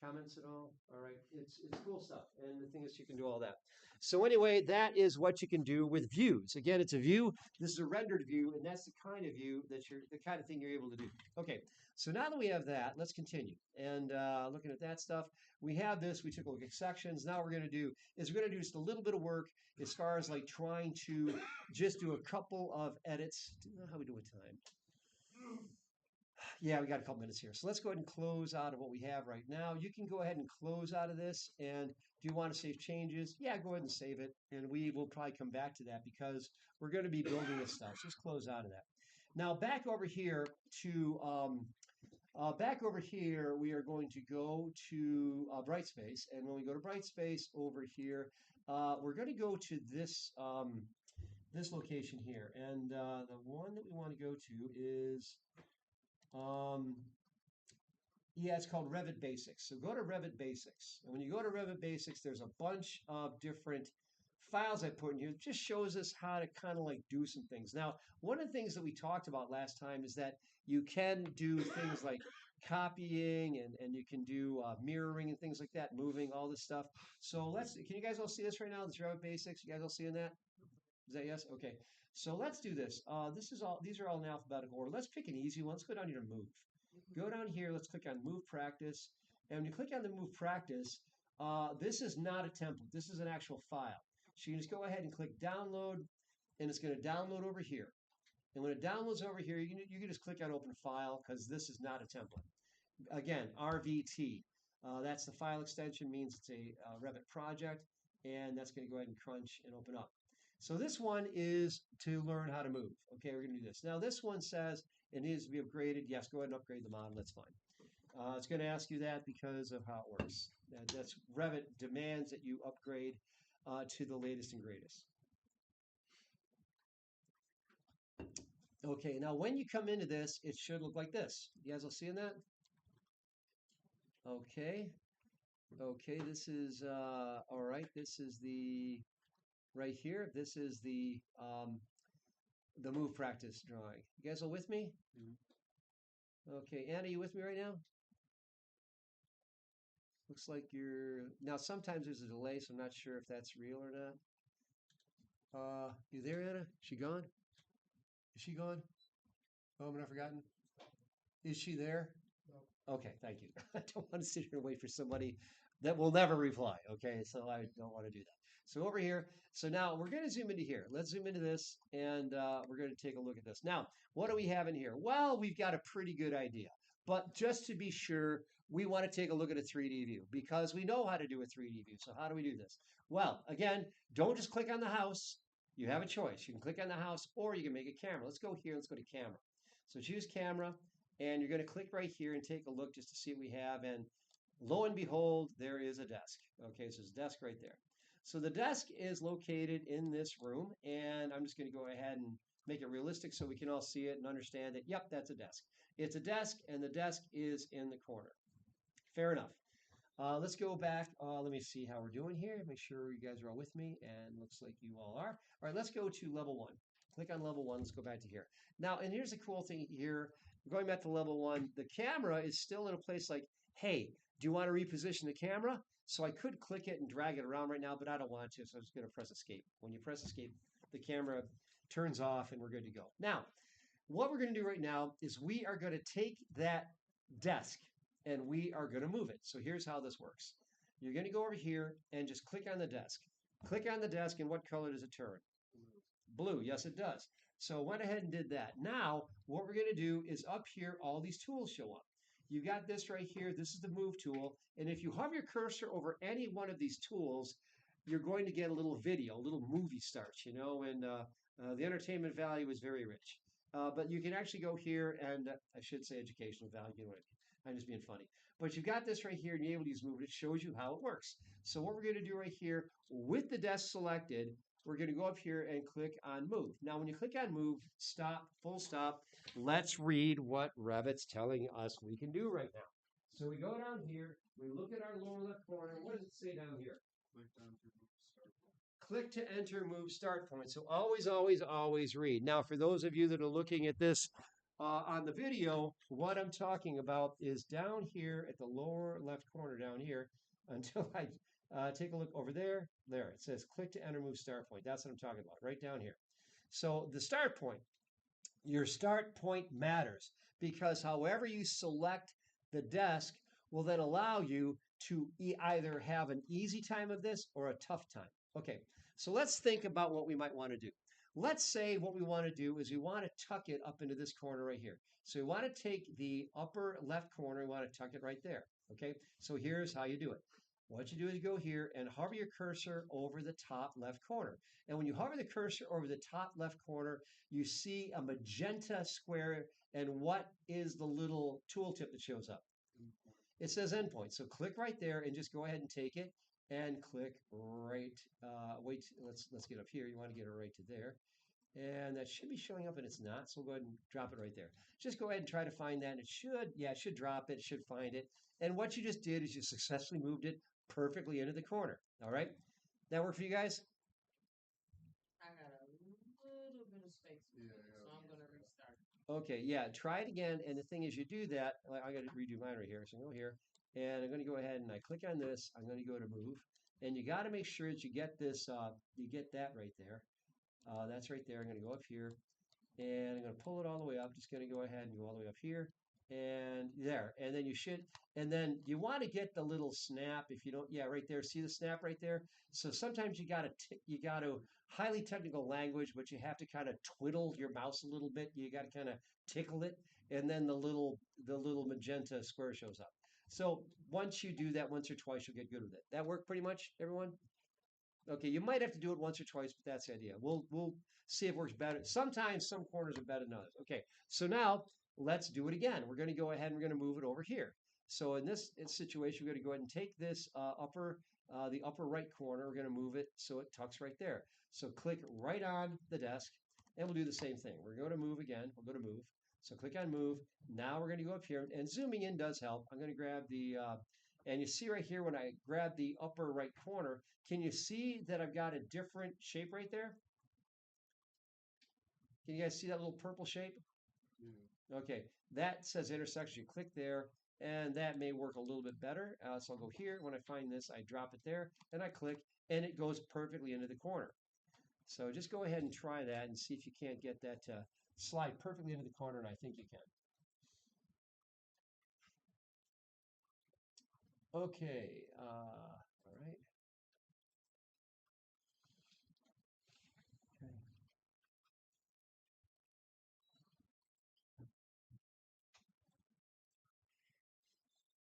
comments at all? All right, it's cool stuff, and the thing is, you can do all that. So anyway, that is what you can do with views. Again, it's a view. This is a rendered view, and that's the kind of view that you're the kind of thing you're able to do. Okay, so now that we have that, let's continue. And looking at that stuff, we have this. We took a look at sections. Now what we're going to do is we're going to do just a little bit of work as far as like trying to just do a couple of edits. Do you know how we do with time? Yeah, we got a couple minutes here. So let's go ahead and close out of what we have right now. You can go ahead and close out of this. And do you want to save changes? Yeah, go ahead and save it. And we will probably come back to that because we're going to be building this stuff. So just close out of that. Now back over here to back over here, we are going to go to Brightspace. And when we go to Brightspace over here, we're going to go to this location here. And the one that we want to go to is um, yeah, it's called Revit Basics. So go to Revit Basics. And when you go to Revit Basics, there's a bunch of different files I put in here. It just shows us how to kind of like do some things. Now, one of the things that we talked about last time is that you can do things like copying and you can do mirroring and things like that, moving all this stuff. So can you guys all see this right now? This Revit Basics. You guys all seeing that? Is that yes? Okay. So let's do this. These are all in alphabetical order. Let's pick an easy one. Let's go down here to move. Go down here, let's click on Move Practice. And when you click on the Move Practice, this is not a template. This is an actual file. So you can just go ahead and click Download, and it's going to download over here. And when it downloads over here, you can just click on Open File because this is not a template. Again, RVT. That's the file extension, means it's a Revit project, and that's going to go ahead and crunch and open up. So this one is to learn how to move. Okay, we're going to do this. Now this one says it needs to be upgraded. Yes, go ahead and upgrade the model. That's fine. It's going to ask you that because of how it works. That's Revit demands that you upgrade to the latest and greatest. Okay, now when you come into this, it should look like this. You guys all seeing that? Okay. Okay, this is all right. This is the right here. This is the move practice drawing. You guys all with me? Okay, Anna, you with me right now? Looks like you're now. Sometimes there's a delay, so I'm not sure if that's real or not. You there, Anna? She gone? Is she gone? Oh, I'm not forgotten. Is she there? Okay, thank you. I don't want to sit here and wait for somebody that will never reply. Okay, so I don't want to do that. So over here, so now we're going to zoom into here. Let's zoom into this, and we're going to take a look at this. Now, what do we have in here? Well, we've got a pretty good idea. But just to be sure, we want to take a look at a 3D view because we know how to do a 3D view. So how do we do this? Well, again, don't just click on the house. You have a choice. You can click on the house or you can make a camera. Let's go here. Let's go to camera. So choose camera. And you're going to click right here and take a look just to see what we have. And lo and behold, there is a desk. Okay, so there's a desk right there. So the desk is located in this room. And I'm just going to go ahead and make it realistic so we can all see it and understand that, yep, that's a desk. It's a desk, and the desk is in the corner. Fair enough. Let's go back. Let me see how we're doing here. Make sure you guys are all with me. And looks like you all are. All right, let's go to level 1. Click on level 1. Let's go back to here. Now, and here's the cool thing here. Going back to level 1, the camera is still in a place like, hey, do you want to reposition the camera? So I could click it and drag it around right now, but I don't want to, so I'm just going to press escape. When you press escape, the camera turns off and we're good to go. Now, what we're going to do right now is we are going to take that desk and we are going to move it. So here's how this works. You're going to go over here and just click on the desk. Click on the desk, and what color does it turn? Blue. Yes, it does. So went ahead and did that. Now, what we're going to do is up here, all these tools show up. You got this right here. This is the move tool. And if you hover your cursor over any one of these tools, you're going to get a little video, a little movie starts, you know, and the entertainment value is very rich. But you can actually go here and I should say educational value. You know, I'm just being funny. But you've got this right here and you're able to use move. It shows you how it works. So what we're going to do right here with the desk selected, we're going to go up here and click on move. Now, when you click on move, stop, full stop, let's read what Revit's telling us we can do right now. So we go down here, we look at our lower left corner. What does it say down here? Click to enter move start point. So always, always, always read. Now, for those of you that are looking at this on the video, what I'm talking about is down here at the lower left corner down here until I take a look over there. There, it says click to enter move start point. That's what I'm talking about, right down here. So the start point, your start point matters because however you select the desk will then allow you to either have an easy time of this or a tough time. Okay, so let's think about what we might want to do. Let's say what we want to do is we want to tuck it up into this corner right here. So we want to take the upper left corner, we want to tuck it right there. Okay, so here's how you do it. What you do is you go here and hover your cursor over the top left corner. And when you hover the cursor over the top left corner, you see a magenta square. And what is the little tooltip that shows up? It says endpoint. So click right there and just go ahead and take it and click right. Wait, let's get up here. You want to get it right to there. And that should be showing up and it's not. So we'll go ahead and drop it right there. Just go ahead and try to find that. And it should, yeah, it should drop it. It should find it. And what you just did is you successfully moved it perfectly into the corner. All right. That work for you guys? I got a little bit of space, so I'm gonna restart. Okay, yeah, try it again. And the thing is, you do that. I got to redo mine right here. So go here, and I'm going to go ahead and I click on this. I'm going to go to move, and you got to make sure that you get this. You get that right there. That's right there. I'm going to go up here, and I'm going to pull it all the way up. Just going to go ahead and go all the way up here, and there. And then you should. And then you want to get the little snap. If you don't, yeah, right there. See the snap right there. So sometimes you got to highly technical language, but you have to kind of twiddle your mouse a little bit. You got to kind of tickle it, and then the little magenta square shows up. So once you do that once or twice, you'll get good with it. That work pretty much, everyone? Okay, you might have to do it once or twice, but that's the idea. We'll see if it works better. Sometimes some corners are better than others. Okay, so now let's do it again. We're going to go ahead and we're going to move it over here. So in this situation, we're going to go ahead and take this the upper right corner. We're going to move it so it tucks right there. So click right on the desk, and we'll do the same thing. We're going to move again. We'll go to move. So click on move. Now we're going to go up here, and zooming in does help. I'm going to grab the and you see right here when I grab the upper right corner, can you see that I've got a different shape right there? Can you guys see that little purple shape? Yeah. Okay, that says intersection. You click there, and that may work a little bit better. So I'll go here. When I find this, I drop it there, and I click, and it goes perfectly into the corner. So just go ahead and try that and see if you can't get that to slide perfectly into the corner, and I think you can. Okay, all right.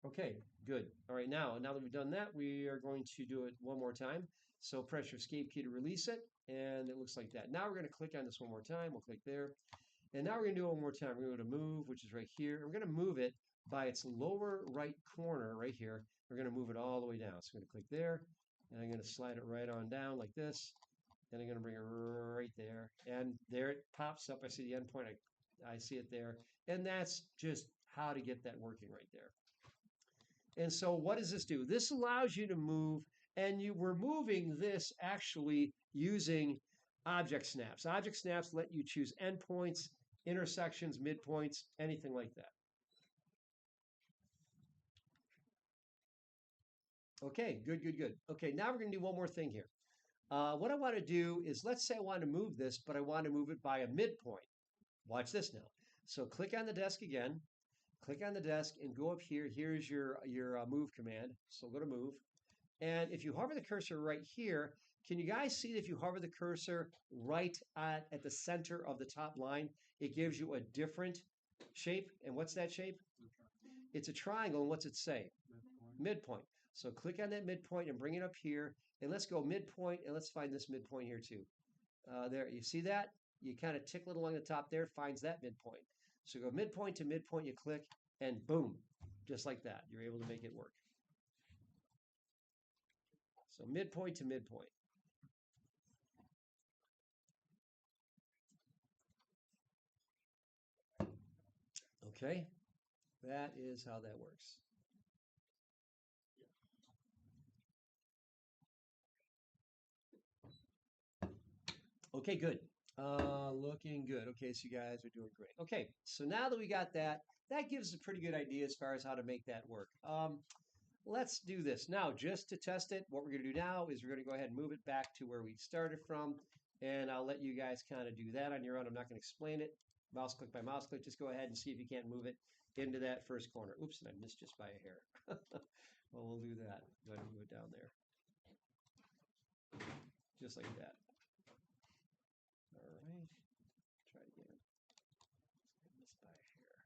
Okay, good. All right, now that we've done that, we are going to do it one more time. So press your escape key to release it, and it looks like that. Now we're going to click on this one more time. We'll click there. And now we're going to do it one more time. We're going to go to move, which is right here. We're going to move it by its lower right corner right here. We're going to move it all the way down. So I'm going to click there, and I'm going to slide it right on down like this. And I'm going to bring it right there. And there it pops up. I see the endpoint. I see it there. And that's just how to get that working right there. And so what does this do? This allows you to move, and we're moving this actually using object snaps. Object snaps let you choose endpoints, intersections, midpoints, anything like that. Okay, good, good, good. Okay, now we're going to do one more thing here. What I want to do is, let's say I want to move this, but I want to move it by a midpoint. Watch this now. So click on the desk again, click on the desk and go up here. Here's your move command. So go to move. And if you hover the cursor right here, can you guys see that if you hover the cursor right at the center of the top line, it gives you a different shape? And what's that shape? It's a triangle. And what's it say? Midpoint. So click on that midpoint and bring it up here. And let's go midpoint, and let's find this midpoint here too. There, you see that? You kind of tickle it along the top there, it finds that midpoint. So go midpoint to midpoint, you click, and boom, just like that, you're able to make it work. So midpoint to midpoint. Okay, that is how that works. Okay, good. Looking good. Okay, so you guys are doing great. Okay, so now that we got that, that gives us a pretty good idea as far as how to make that work. Let's do this. Now, just to test it, what we're going to do now is we're going to go ahead and move it back to where we started from, and I'll let you guys kind of do that on your own. I'm not going to explain it. Mouse click by mouse click. Just go ahead and see if you can't move it into that first corner. Oops, and I missed just by a hair. Well, we'll do that. Go ahead and move it down there. Just like that. All right. Try it again. I missed by a hair.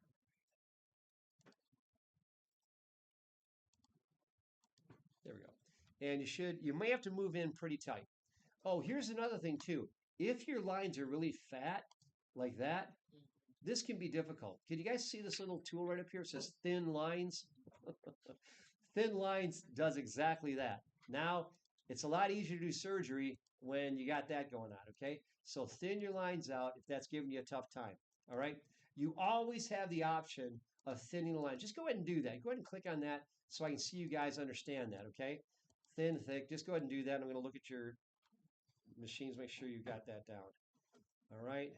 There we go. And you may have to move in pretty tight. Oh, here's another thing too. If your lines are really fat, like that, this can be difficult. Can you guys see this little tool right up here? It says thin lines. Thin lines does exactly that. Now, it's a lot easier to do surgery when you got that going on, okay? So thin your lines out if that's giving you a tough time, all right? You always have the option of thinning the line. Just go ahead and do that. Go ahead and click on that so I can see you guys understand that, okay? Thin, thick, just go ahead and do that. I'm going to look at your machines, make sure you got that down. All right?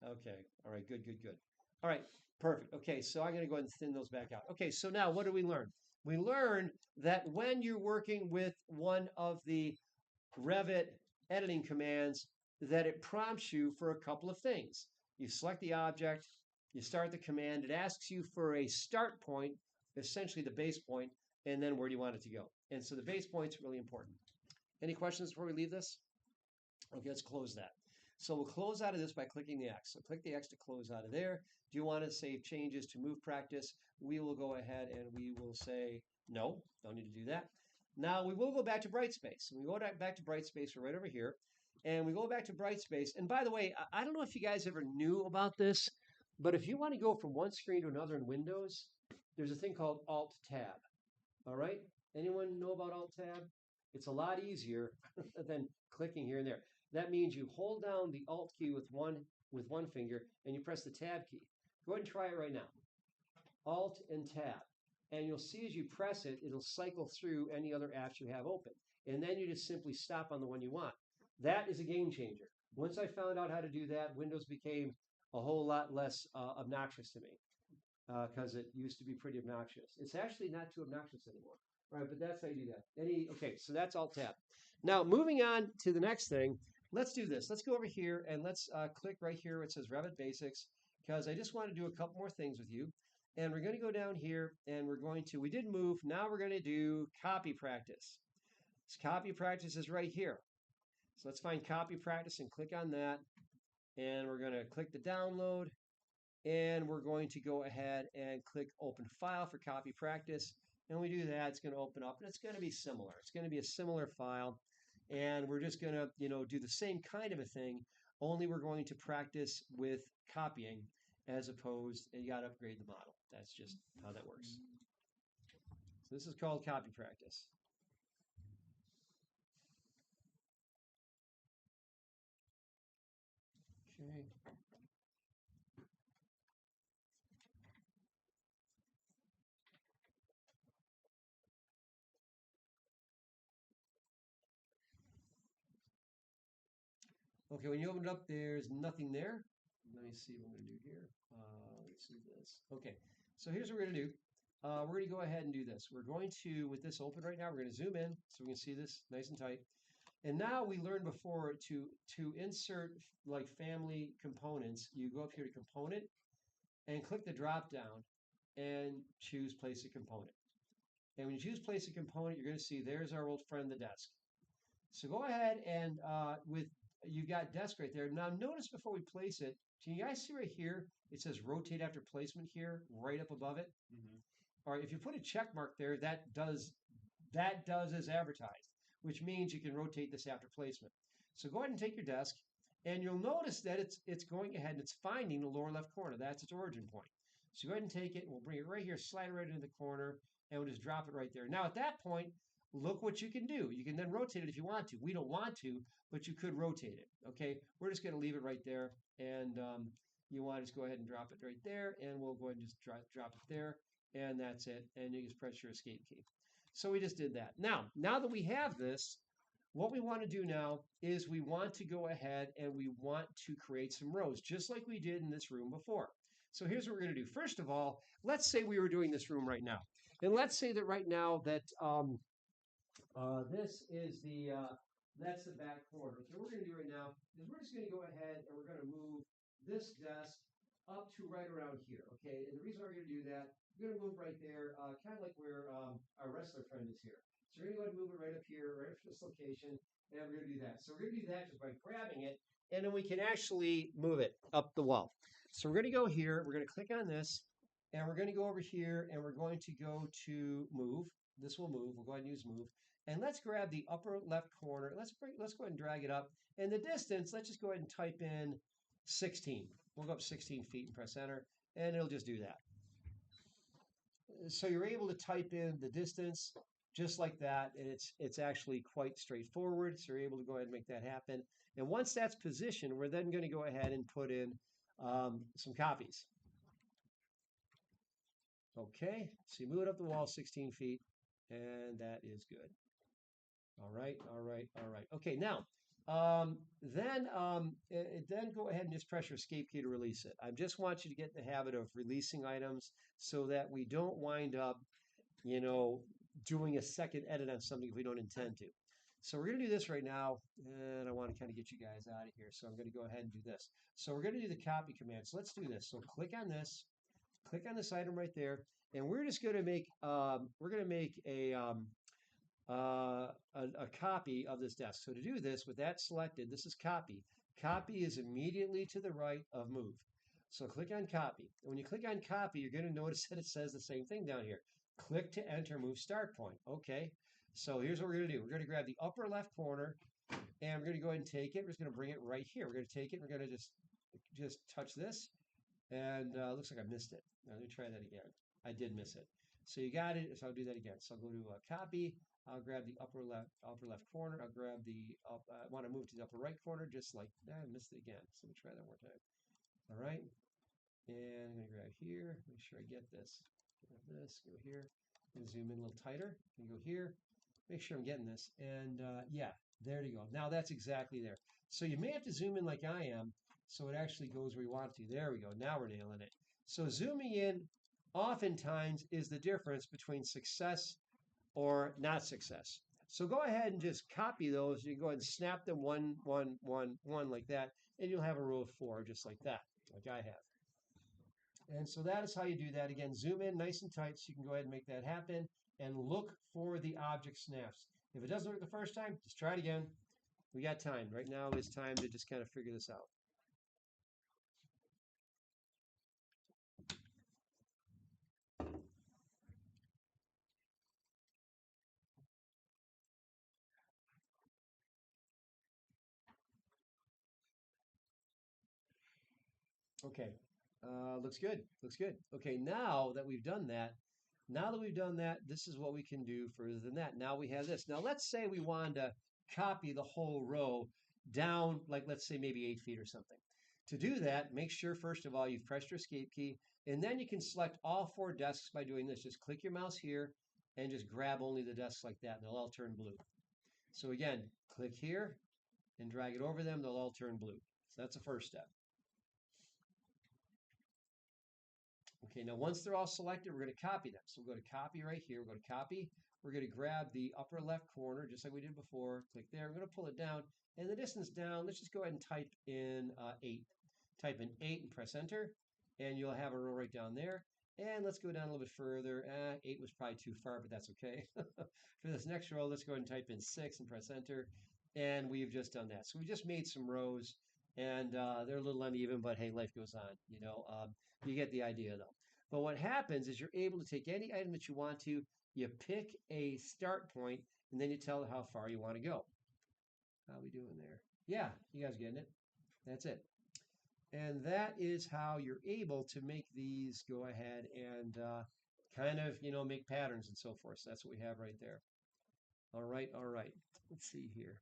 Okay. All right. Good, good, good. All right. Perfect. Okay. So I'm going to go ahead and thin those back out. Okay. So now what do we learn? We learn that when you're working with one of the Revit editing commands, that it prompts you for a couple of things. You select the object, you start the command, it asks you for a start point, essentially the base point, and then where do you want it to go? And so the base point's really important. Any questions before we leave this? Okay, let's close that. So we'll close out of this by clicking the X. So click the X to close out of there. Do you want to save changes to move practice? We will go ahead and we will say no, don't need to do that. Now we will go back to Brightspace. We go back to Brightspace, we're right over here. And we go back to Brightspace. And by the way, I don't know if you guys ever knew about this, but if you want to go from one screen to another in Windows, there's a thing called Alt-Tab. All right? Anyone know about Alt-Tab? It's a lot easier than clicking here and there. That means you hold down the Alt key with one finger and you press the Tab key. Go ahead and try it right now. Alt and Tab. And you'll see as you press it, it'll cycle through any other apps you have open. And then you just simply stop on the one you want. That is a game changer. Once I found out how to do that, Windows became a whole lot less obnoxious to me because it used to be pretty obnoxious. It's actually not too obnoxious anymore. All right, but that's how you do that. Okay, so that's Alt-Tab. Now, moving on to the next thing, let's do this. Let's go over here and let's click right here where it says Revit Basics, because I just want to do a couple more things with you. And we're going to go down here and we did move. Now we're going to do copy practice. This copy practice is right here. So let's find copy practice and click on that. And we're going to click the download. And we're going to go ahead and click open file for copy practice. And we do that, it's going to open up, and it's going to be similar. It's going to be a similar file, and we're just going to, do the same kind of a thing, only we're going to practice with copying as opposed, and you got to upgrade the model. That's just how that works. So this is called copy practice. Okay. Okay, when you open it up, there's nothing there. Let me see what I'm going to do here. Let's do this. Okay, so here's what we're going to do. We're going to go ahead and do this. We're going to, with this open right now, we're going to zoom in so we can see this nice and tight. And now we learned before to insert like family components, you go up here to component and click the drop down and choose place a component. And when you choose place a component, you're going to see there's our old friend, the desk. So go ahead and you got desk right there. Now notice before we place it, can you guys see right here? It says rotate after placement here, right up above it. Mm-hmm. All right, if you put a check mark there, that does as advertised, which means you can rotate this after placement. So go ahead and take your desk, and you'll notice that it's going ahead and it's finding the lower left corner. That's its origin point. So go ahead and take it, and we'll bring it right here, slide it right into the corner, and we'll just drop it right there. Now at that point, look what you can do. You can then rotate it if you want to. We don't want to, but you could rotate it. Okay, we're just going to leave it right there, and you want to just go ahead and drop it right there, and we'll go ahead and just drop it there, and that's it. And you just press your escape key. So we just did that. Now that we have this, what we want to do now is we want to go ahead and we want to create some rows, just like we did in this room before. So here's what we're going to do. First of all, let's say we were doing this room right now. And let's say that right now that this is that's the back corner. So what we're going to do right now is we're just going to go ahead and we're going to move this desk up to right around here, okay? And the reason we're going to do that, we're going to move right there, kind of like where our wrestler friend is here. So we're going to go ahead and move it right up here, right up to this location, and we're going to do that. So we're going to do that just by grabbing it, and then we can actually move it up the wall. So we're going to go here, we're going to click on this, and we're going to go over here, and we're going to go to move. This will move. We'll go ahead and use move. And let's grab the upper left corner. Let's go ahead and drag it up. And the distance, let's just go ahead and type in 16. We'll go up 16 feet and press enter, and it'll just do that. So you're able to type in the distance just like that, and it's actually quite straightforward. So you're able to go ahead and make that happen. And once that's positioned, we're then going to go ahead and put in some copies. Okay, so you move it up the wall 16 feet, and that is good. All right. Okay, now, then go ahead and just press your escape key to release it. I just want you to get in the habit of releasing items so that we don't wind up, doing a second edit on something if we don't intend to. So we're going to do this right now, and I want to kind of get you guys out of here. So I'm going to go ahead and do this. So we're going to do the copy command. So let's do this. So click on this item right there, and we're just going to make a copy of this desk. So to do this, with that selected, this is copy. Copy is immediately to the right of move. So click on copy. And when you click on copy, you're going to notice that it says the same thing down here. Click to enter move start point. Okay, so here's what we're going to do. We're going to grab the upper left corner, and we're going to go ahead and take it. We're just going to bring it right here. We're going to take it. We're going to just touch this, and looks like I missed it. Now, let me try that again. I did miss it. So you got it. So I'll do that again. So I'll go to copy. I'll grab the upper left corner. I'll grab the I want to move to the upper right corner, just like that. I missed it again. So let me try that one more time. All right. And I'm going to grab here. Make sure I get this. Grab this. Go here. I'm going to zoom in a little tighter. And go here. Make sure I'm getting this. And yeah, there you go. Now that's exactly there. So you may have to zoom in like I am, so it actually goes where you want it to. There we go. Now we're nailing it. So zooming in oftentimes is the difference between success or not success. So go ahead and just copy those. You can go ahead and snap them one like that, and you'll have a row of 4 just like that, like I have. And so that is how you do that. Again, zoom in nice and tight so you can go ahead and make that happen, and look for the object snaps. If it doesn't work the first time, just try it again. We got time. Right now is time to just kind of figure this out. Okay, looks good. Looks good. Okay, now that we've done that, this is what we can do further than that. Now we have this. Now let's say we wanted to copy the whole row down, like let's say maybe 8 feet or something. To do that, make sure first of all you've pressed your escape key, and then you can select all 4 desks by doing this. Just click your mouse here and just grab only the desks like that, and they'll all turn blue. So again, click here and drag it over them, they'll all turn blue. So that's the first step. Okay, now once they're all selected, we're going to copy them. So we'll go to copy right here. We'll go to copy. We're going to grab the upper left corner, just like we did before. Click there. I'm going to pull it down. And the distance down, let's just go ahead and type in 8. Type in 8 and press enter. And you'll have a row right down there. And let's go down a little bit further. 8 was probably too far, but that's okay. For this next row, let's go ahead and type in 6 and press enter. And we've just done that. So we just made some rows. And they're a little uneven, but hey, life goes on. You get the idea, though. But what happens is you're able to take any item that you want to, you pick a start point, and then you tell it how far you want to go. How we doing there? Yeah, you guys getting it? That's it. And that is how you're able to make these go ahead and kind of, make patterns and so forth. So that's what we have right there. All right, all right. Let's see here.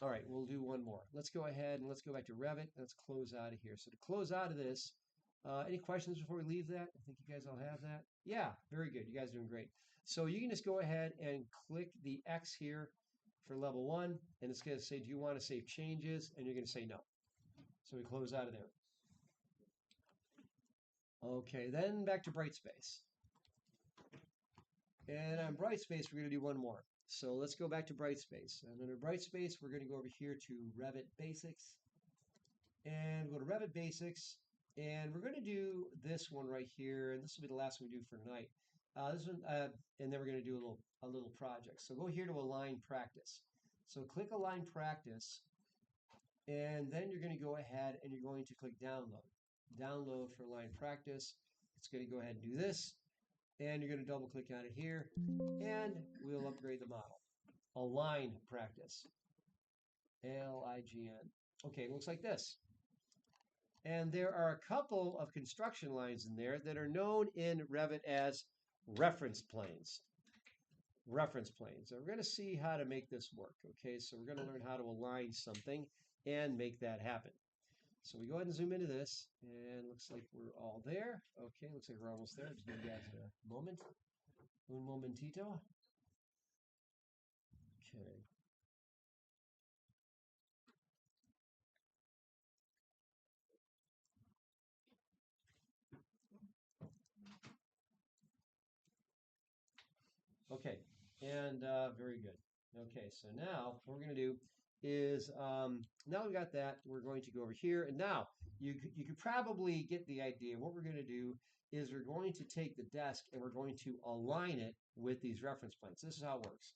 All right, we'll do one more. Let's go ahead and let's go back to Revit. Let's close out of here. So to close out of this, any questions before we leave that? I think you guys all have that. Yeah, very good. You guys are doing great. So you can just go ahead and click the X here for level 1, and it's going to say, do you want to save changes? And you're going to say no. So we close out of there. Okay, then back to Brightspace. And on Brightspace, we're going to do one more. So let's go back to Brightspace. And under Brightspace, we're going to go over here to Revit Basics. And go to Revit Basics. And we're going to do this one right here. And this will be the last one we do for tonight. This one, and then we're going to do a little project. So go here to Align Practice. So click Align Practice. And then you're going to go ahead and you're going to click Download. Download for Align Practice. It's going to go ahead and do this. And you're going to double click on it here, and we'll upgrade the model. Align Practice. L-I-G-N. Okay, it looks like this. And there are a couple of construction lines in there that are known in Revit as reference planes. Reference planes. And we're going to see how to make this work. Okay, so we're going to learn how to align something and make that happen. So we go ahead and zoom into this, and looks like we're all there. Okay, looks like we're almost there. Just give you guys a moment. Un momentito. Okay. Okay, and very good. Okay, so now what we're going to do is, now we've got that, we're going to go over here, and now you could probably get the idea. What we're going to do is we're going to take the desk and we're going to align it with these reference planes. This is how it works.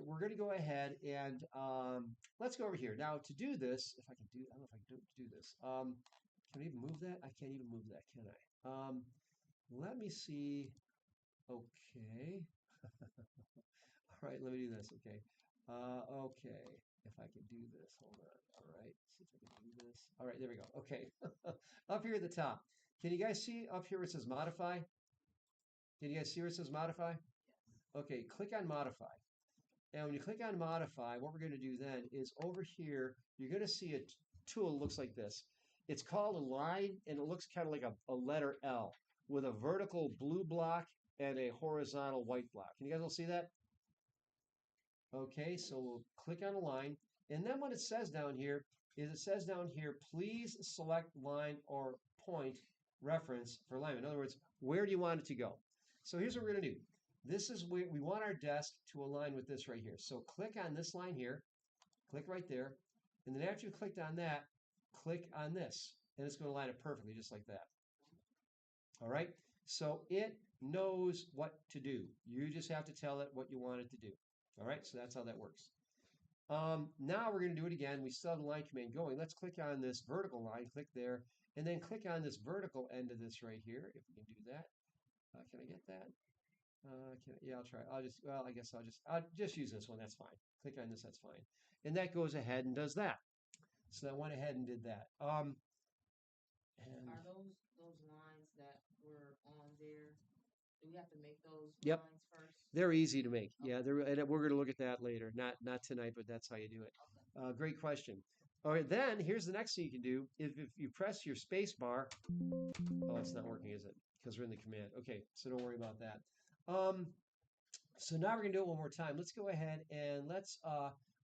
We're going to go ahead and let's go over here. Now to do this, if I can do, I don't know if I can do this. Can I even move that? I can't even move that, can I? Let me see. Okay. All right, let me do this. Okay. Okay. If I can do this, hold on. All right. See if I can do this. All right, there we go. Okay. Up here at the top. Can you guys see up here where it says modify? Can you guys see where it says modify? Okay, click on modify. And when you click on modify, what we're going to do then is over here, you're going to see a tool that looks like this. It's called a line, and it looks kind of like a letter L with a vertical blue block and a horizontal white block. Can you guys all see that? Okay, so we'll click on a line. And then what it says down here is it says down here, please select line or point reference for alignment. In other words, where do you want it to go? So here's what we're going to do. This is where we want our desk to align with this right here. So click on this line here, click right there, and then after you've clicked on that, click on this, and it's going to line up perfectly just like that. All right, so it knows what to do. You just have to tell it what you want it to do. All right, so that's how that works. Now we're going to do it again. We still have the line command going. Let's click on this vertical line, click there, and then click on this vertical end of this right here, if we can do that. Can I get that? Yeah, I'll try. I guess I'll just use this one. That's fine. Click on this. That's fine. And that goes ahead and does that. So I went ahead and did that. Are those lines that were on there? Do we have to make those lines first? They're easy to make. Okay. Yeah, and we're going to look at that later. Not tonight, but that's how you do it. Okay. Great question. All right, then here's the next thing you can do. If you press your space bar, oh, it's not working, is it? Because we're in the command. Okay, so don't worry about that. So now we're going to do it one more time. Let's go ahead and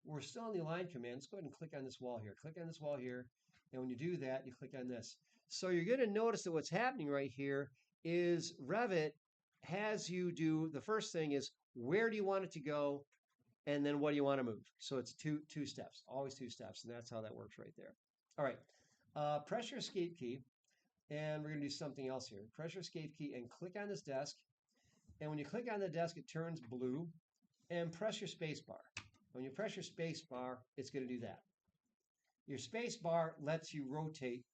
we're still on the align command. Let's go ahead and click on this wall here. Click on this wall here. And when you do that, you click on this. So you're going to notice that what's happening right here is Revit has you do, the first thing is where do you want it to go? And then what do you want to move? So it's two steps, always 2 steps. And that's how that works right there. All right. Press your escape key. And we're going to do something else here. Press your escape key and click on this desk. And when you click on the desk, it turns blue. And press your space bar. When you press your space bar, it's going to do that. Your space bar lets you rotate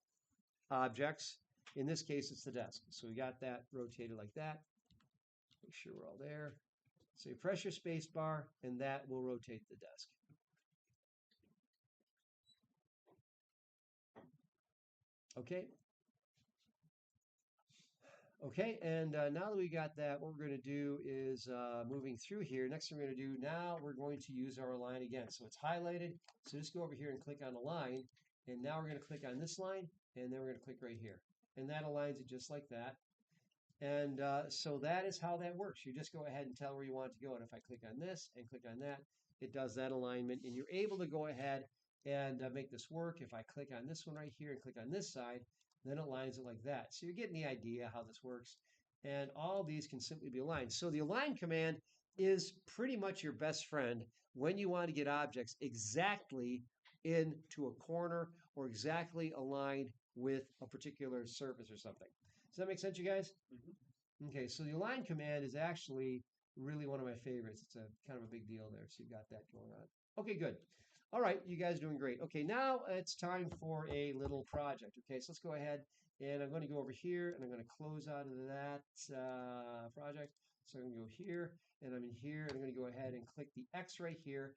objects. In this case, it's the desk. So we got that rotated like that. Make sure we're all there. So you press your space bar, and that will rotate the desk. Okay. Okay, and now that we got that, what we're going to do is moving through here. Next thing we're going to do, now we're going to use our line again. So it's highlighted. So just go over here and click on the line. And now we're going to click on this line, and then we're going to click right here. And that aligns it just like that. And so that is how that works. You just go ahead and tell where you want it to go. And if I click on this and click on that, it does that alignment. And you're able to go ahead and make this work. If I click on this one right here and click on this side, then it aligns it like that. So you're getting the idea how this works. And all these can simply be aligned. So the align command is pretty much your best friend when you want to get objects exactly into a corner or exactly aligned with a particular surface or something. Does that make sense, you guys? Mm-hmm. Okay, so the align command is actually really one of my favorites. It's a kind of a big deal there. So you got that going on. Okay, good. All right, you guys are doing great. Okay, now it's time for a little project. Okay, so let's go ahead and I'm going to go over here and I'm going to close out of that project. So I'm going to go here and I'm in here and I'm going to go ahead and click the X right here.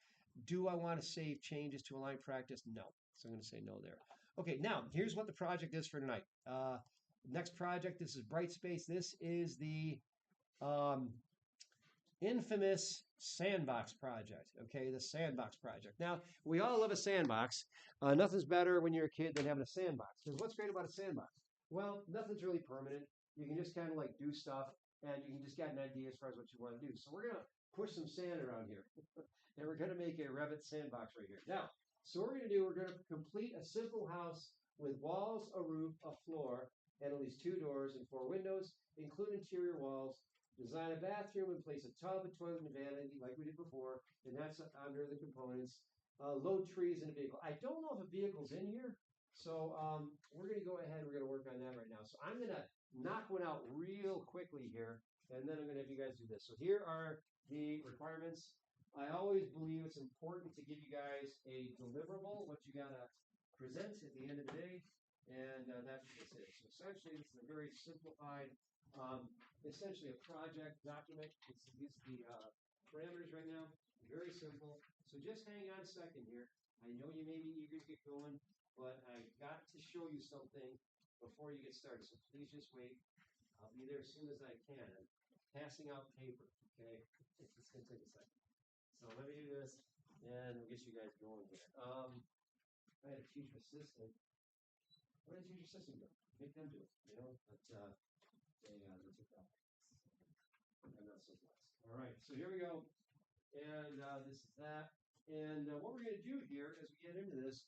Do I want to save changes to align practice? No. So I'm going to say no there. Okay, now here's what the project is for tonight. Next project, this is Brightspace. This is the infamous sandbox project, okay, the sandbox project. Now, we all love a sandbox. Nothing's better when you're a kid than having a sandbox. Because what's great about a sandbox? Well, nothing's really permanent. You can just kind of like do stuff, and you can just get an idea as far as what you want to do. So we're going to push some sand around here, and we're going to make a Revit sandbox right here. Now, so what we're going to do, we're going to complete a simple house with walls, a roof, a floor, and at least 2 doors and 4 windows, include interior walls. Design a bathroom and place a tub, a toilet, and a vanity like we did before, and that's under the components. Load trees in a vehicle. I don't know if a vehicle's in here, so we're going to go ahead and we're going to work on that right now. So I'm going to knock one out real quickly here, and then I'm going to have you guys do this. So here are the requirements. I always believe it's important to give you guys a deliverable, what you got to present at the end of the day, and that's what this is. So essentially, this is a very simplified essentially a project document. These are the parameters right now. Very simple. So just hang on a second here. I know you may be eager to get going, but I got to show you something before you get started. So please just wait. I'll be there as soon as I can. I'm passing out paper, okay? It's going to take a second. So let me do this, and we'll get you guys going here. I had a teacher assistant. What did teacher assistant do? Make them do it, you know? But they took off. I'm not so blessed. All right, so here we go. And this is that. And what we're going to do here as we get into this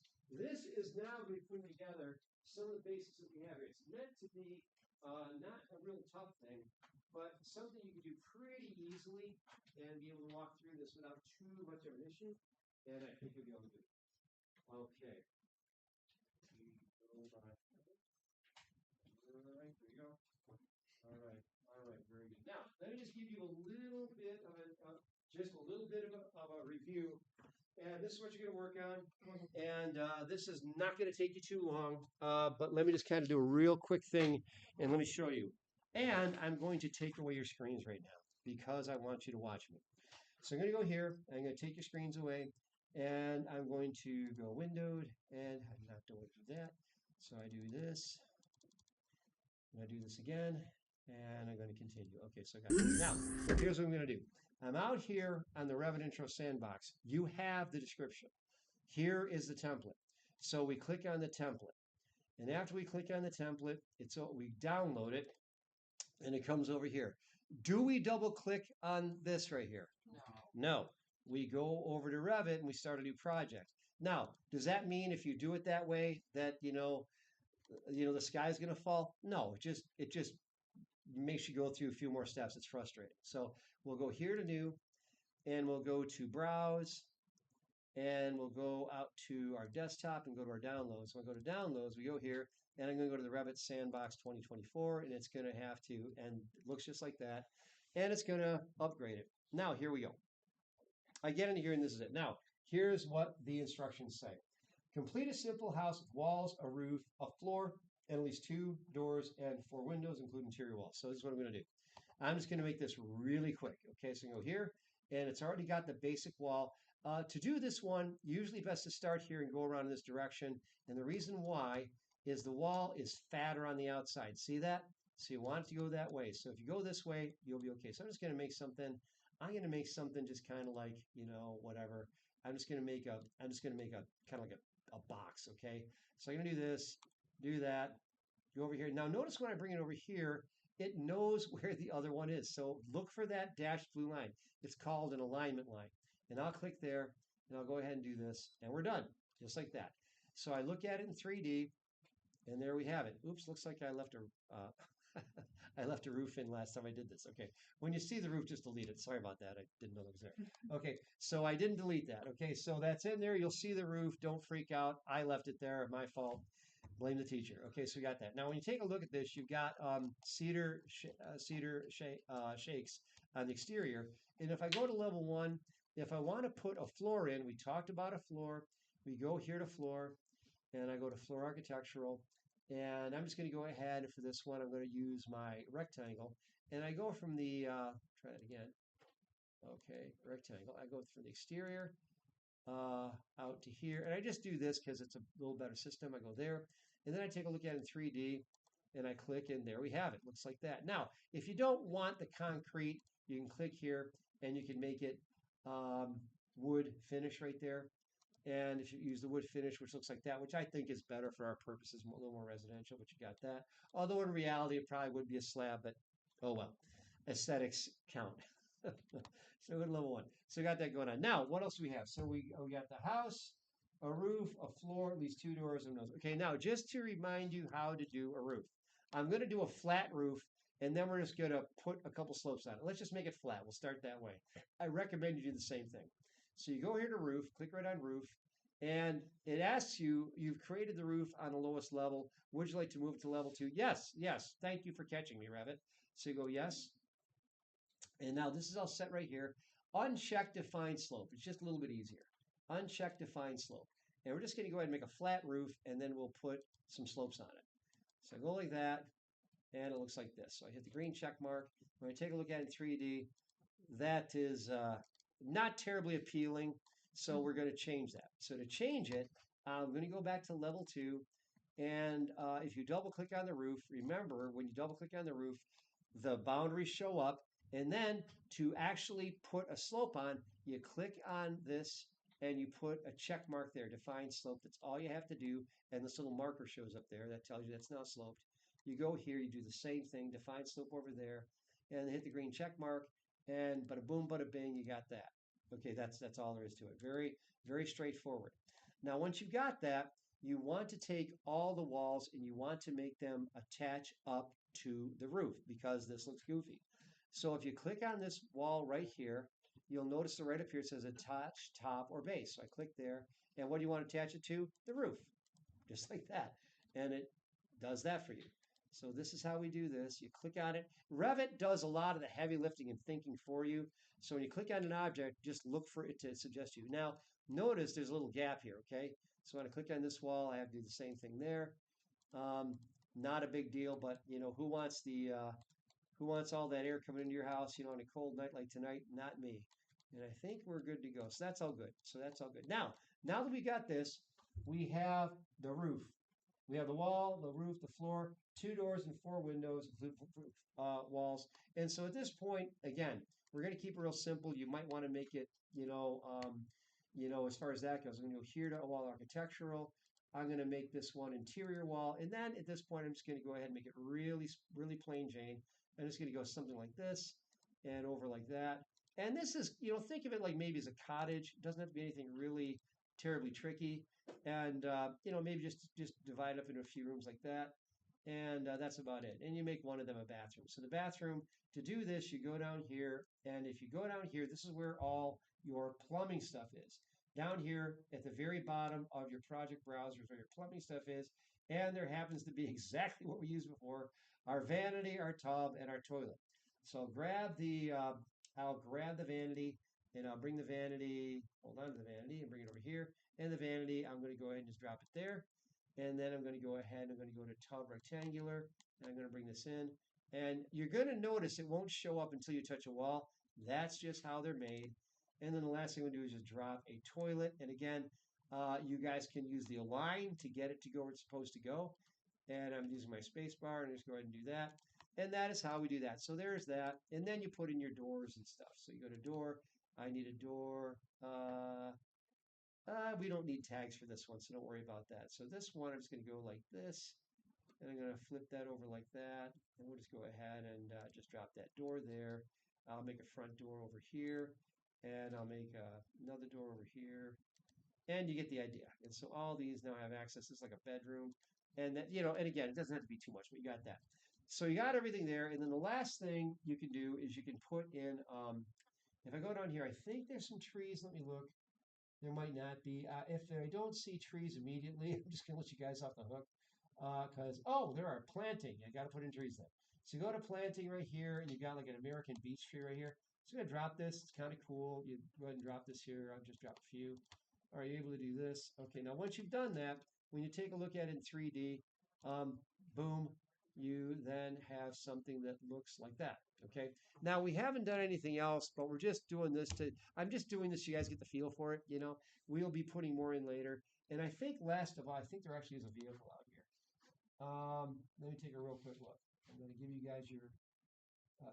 is now going to be putting together some of the basics that we have here. It's meant to be not a real tough thing, but something you can do pretty easily and be able to walk through this without too much of an issue. And I think you'll be able to do it. Okay. All right, there you go. All right, very good. Now, let me just give you a little bit of a review. And this is what you're going to work on. And this is not going to take you too long, but let me just kind of do a real quick thing, and let me show you. And I'm going to take away your screens right now because I want you to watch me. So I'm going to go here. I'm going to take your screens away, and I'm going to go windowed, and I not don't want to do that. So I do this, and I do this again, and I'm going to continue. Okay, so I got that. Now, here's what I'm going to do. I'm out here on the Revit Intro Sandbox. You have the description. Here is the template. So we click on the template. And after we click on the template, we download it, and it comes over here. Do we double click on this right here? No. No. we go over to Revit and we start a new project. Now, does that mean if you do it that way that, the sky's going to fall? No, it just makes you go through a few more steps. It's frustrating. So we'll go here to new and we'll go to browse and we'll go out to our desktop and go to our downloads. So we'll go to downloads, we go here, and I'm going to go to the Revit Sandbox 2024, and it's going to have to, and it looks just like that, and it's going to upgrade it. Now, here we go. I get into here, and this is it. Now, here's what the instructions say. Complete a simple house with walls, a roof, a floor, and at least 2 doors and 4 windows, including interior walls. So this is what I'm going to do. I'm just going to make this really quick. Okay, so go here, and it's already got the basic wall. To do this one, usually best to start here and go around in this direction. And the reason why is the wall is fatter on the outside. See that? So you want it to go that way. So if you go this way, you'll be okay. So I'm just going to make something. I'm going to make something just kind of like, whatever. I'm just going to make a kind of like a box. Okay. So I'm going to do this, do that, go over here. Now notice when I bring it over here, it knows where the other one is. So look for that dashed blue line. It's called an alignment line. And I'll click there, and I'll go ahead and do this, and we're done, just like that. So I look at it in 3D, and there we have it. Oops, looks like I left I left a roof in last time I did this. Okay, when you see the roof, just delete it. Sorry about that. I didn't know it was there. Okay, so I didn't delete that. Okay, so that's in there. You'll see the roof. Don't freak out. I left it there. My fault. Blame the teacher. Okay, so we got that. Now, when you take a look at this, you've got cedar shakes on the exterior. And if I go to level 1, if I want to put a floor in, we talked about a floor. We go here to floor, and I go to floor architectural. And I'm just going to go ahead, and for this one, I'm going to use my rectangle. And I go from the, try that again. Okay, rectangle. I go from the exterior out to here. And I just do this because it's a little better system. I go there. And then I take a look at it in 3D. And I click, and there we have it. Looks like that. Now, if you don't want the concrete, you can click here, and you can make it wood finish right there. And if you use the wood finish, which looks like that, which I think is better for our purposes, a little more residential, but you got that. Although in reality, it probably would be a slab, but oh well. Aesthetics count. So go to level 1. So we got that going on. Now, what else do we have? So we got the house, a roof, a floor, at least 2 doors and windows. Okay, now just to remind you how to do a roof. I'm going to do a flat roof, and then we're just going to put a couple slopes on it. Let's just make it flat. We'll start that way. I recommend you do the same thing. So you go here to roof, click right on roof, and it asks you, you've created the roof on the lowest level. Would you like to move it to level 2? Yes, yes. Thank you for catching me, Revit. So you go yes. And now this is all set right here. Uncheck define slope. It's just a little bit easier. Uncheck define slope. And we're just going to go ahead and make a flat roof, and then we'll put some slopes on it. So I go like that, and it looks like this. So I hit the green check mark. When I take a look at it in 3D, that is not terribly appealing, so we're going to change that. So to change it, I'm going to go back to level 2, and if you double-click on the roof, remember, when you double-click on the roof, the boundaries show up, and then to actually put a slope on, you click on this, and you put a check mark there, define slope. That's all you have to do, and this little marker shows up there that tells you that's now sloped. You go here, you do the same thing, define slope over there, and hit the green check mark, and bada boom, bada bing, you got that. Okay, that's all there is to it. Very, very straightforward. Now, once you've got that, you want to take all the walls and you want to make them attach up to the roof because this looks goofy. So if you click on this wall right here, you'll notice that right up here it says attach top or base. So I click there, and what do you want to attach it to? The roof, just like that. And it does that for you. So this is how we do this. You click on it. Revit does a lot of the heavy lifting and thinking for you. So when you click on an object, just look for it to suggest you. Now, notice there's a little gap here, okay? So when I click on this wall, I have to do the same thing there. Not a big deal, but who wants all that air coming into your house, on a cold night like tonight? Not me. And I think we're good to go. So that's all good. Now that we got this, we have the roof. We have the wall, the roof, the floor, 2 doors and 4 windows, walls. And so at this point, again, we're going to keep it real simple. You might want to make it, as far as that goes, I'm going to go here to wall architectural. I'm going to make this one interior wall. And then at this point, I'm just going to go ahead and make it really, really plain Jane. I'm just going to go something like this and over like that. And this is, think of it like maybe as a cottage. It doesn't have to be anything really terribly tricky. And, maybe just divide up into a few rooms like that. And that's about it. And you make one of them a bathroom. So the bathroom, to do this, you go down here. And if you go down here, this is where all your plumbing stuff is. Down here at the very bottom of your project browser is where your plumbing stuff is. And there happens to be exactly what we used before, our vanity, our tub, and our toilet. So I'll grab the vanity and I'll bring the vanity, hold on to the vanity and bring it over here. And the vanity, I'm going to go ahead and just drop it there. And then I'm going to go ahead and I'm going to go to tub rectangular and I'm going to bring this in. And you're going to notice it won't show up until you touch a wall. That's just how they're made. And then the last thing we do is just drop a toilet. And again, you guys can use the align to get it to go where it's supposed to go. And I'm using my space bar and just go ahead and do that. And that is how we do that. So there's that. And then you put in your doors and stuff. So you go to door. I need a door. We don't need tags for this one, so don't worry about that. So this one, I'm just going to go like this. And I'm going to flip that over like that. And we'll just go ahead and just drop that door there. I'll make a front door over here. And I'll make another door over here. And you get the idea. And so all these now have access. It's like a bedroom. And that, and again, it doesn't have to be too much, but you got that. So you got everything there. And then the last thing you can do is you can put in, if I go down here, I think there's some trees. Let me look. There might not be. If I don't see trees immediately, I'm just going to let you guys off the hook. There are planting. I got to put in trees there. So you go to planting right here, and you got like an American beech tree right here. So I'm going to drop this. It's kind of cool. You go ahead and drop this here. I'll just drop a few. Are you able to do this? Okay, now once you've done that, when you take a look at it in 3D, boom, you then have something that looks like that. Okay, now we haven't done anything else, but we're just doing this I'm just doing this so you guys get the feel for it. We'll be putting more in later. And I think last of all, I think there actually is a vehicle out here. Let me take a real quick look. I'm going to give you guys your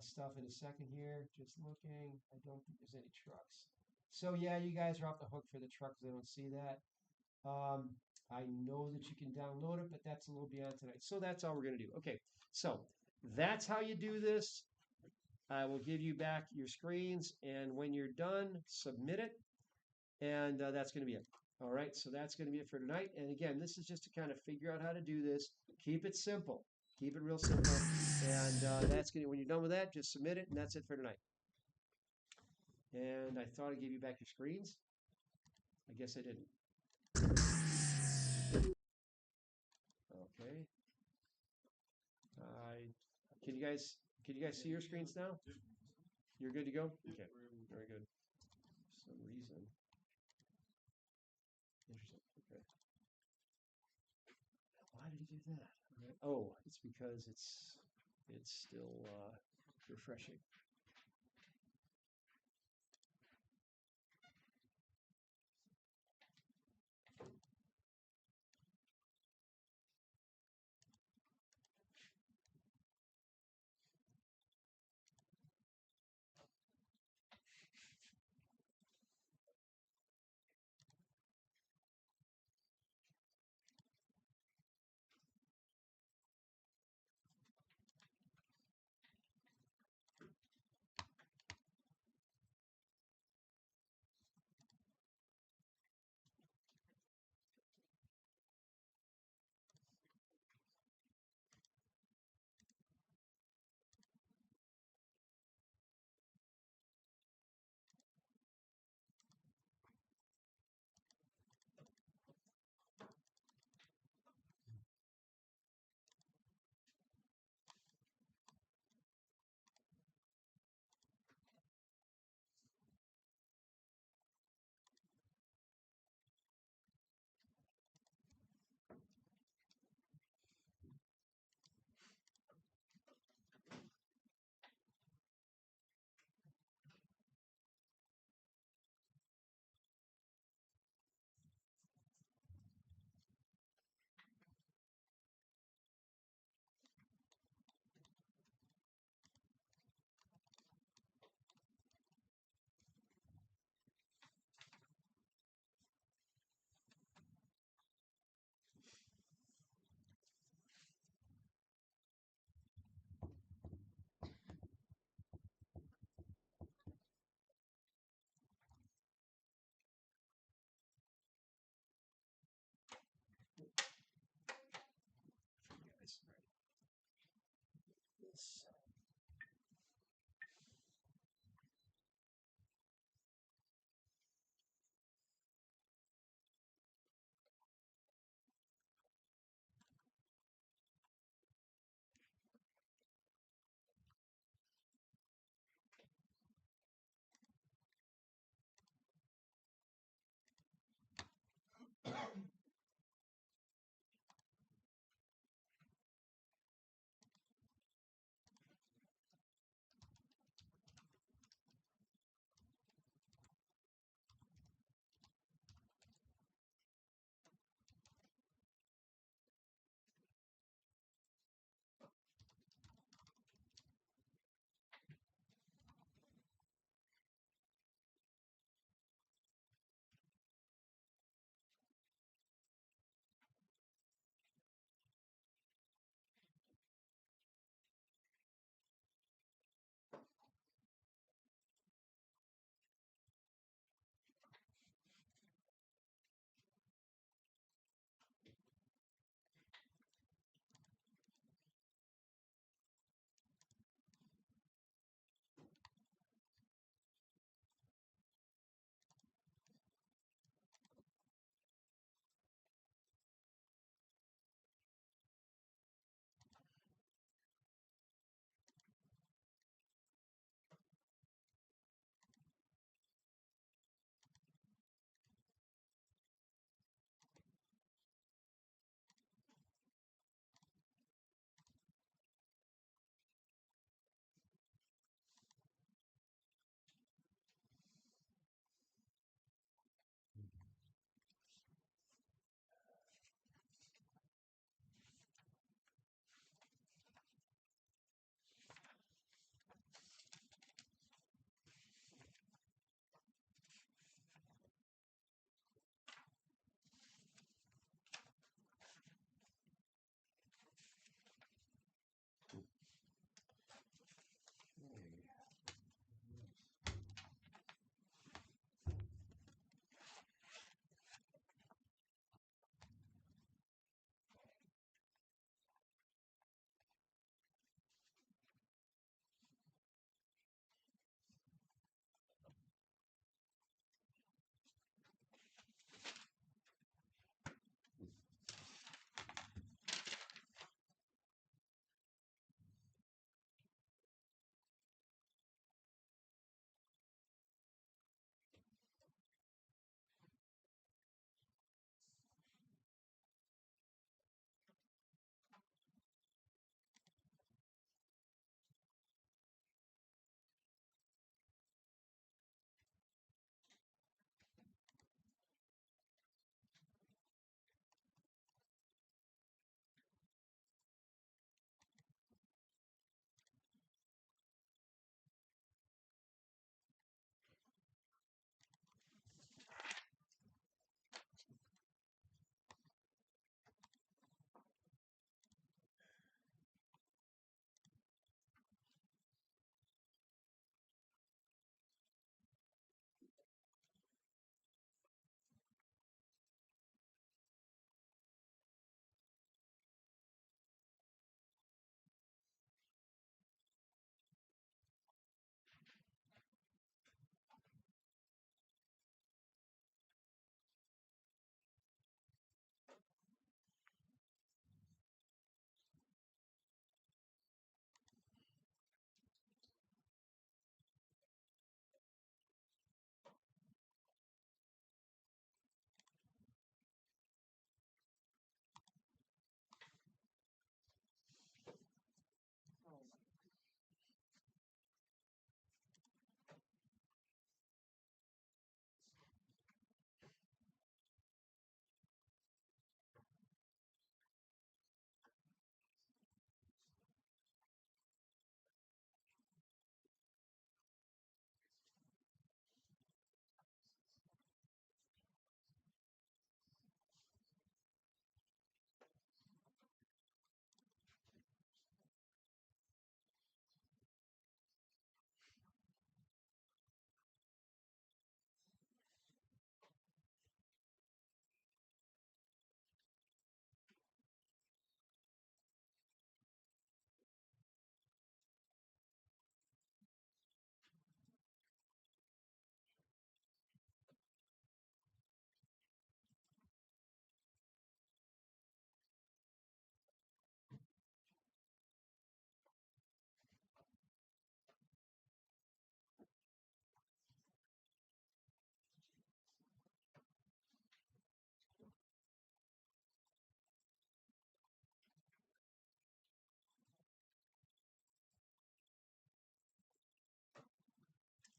stuff in a second here. Just looking. I don't think there's any trucks. So yeah, you guys are off the hook for the trucks. I don't see that. I know that you can download it, but that's a little beyond tonight. So that's all we're going to do. Okay, so that's how you do this. I will give you back your screens, and when you're done, submit it, and that's going to be it. All right, so that's going to be it for tonight. And again, this is just to kind of figure out how to do this. Keep it simple. Keep it real simple. And that's going to, when you're done with that, just submit it, and that's it for tonight. And I thought I gave you back your screens. I guess I didn't. Okay. Can you guys see your screens now? You're good to go? Okay. Very good. For some reason. Interesting. Okay. Why did he do that? Okay. Oh, it's because it's still refreshing.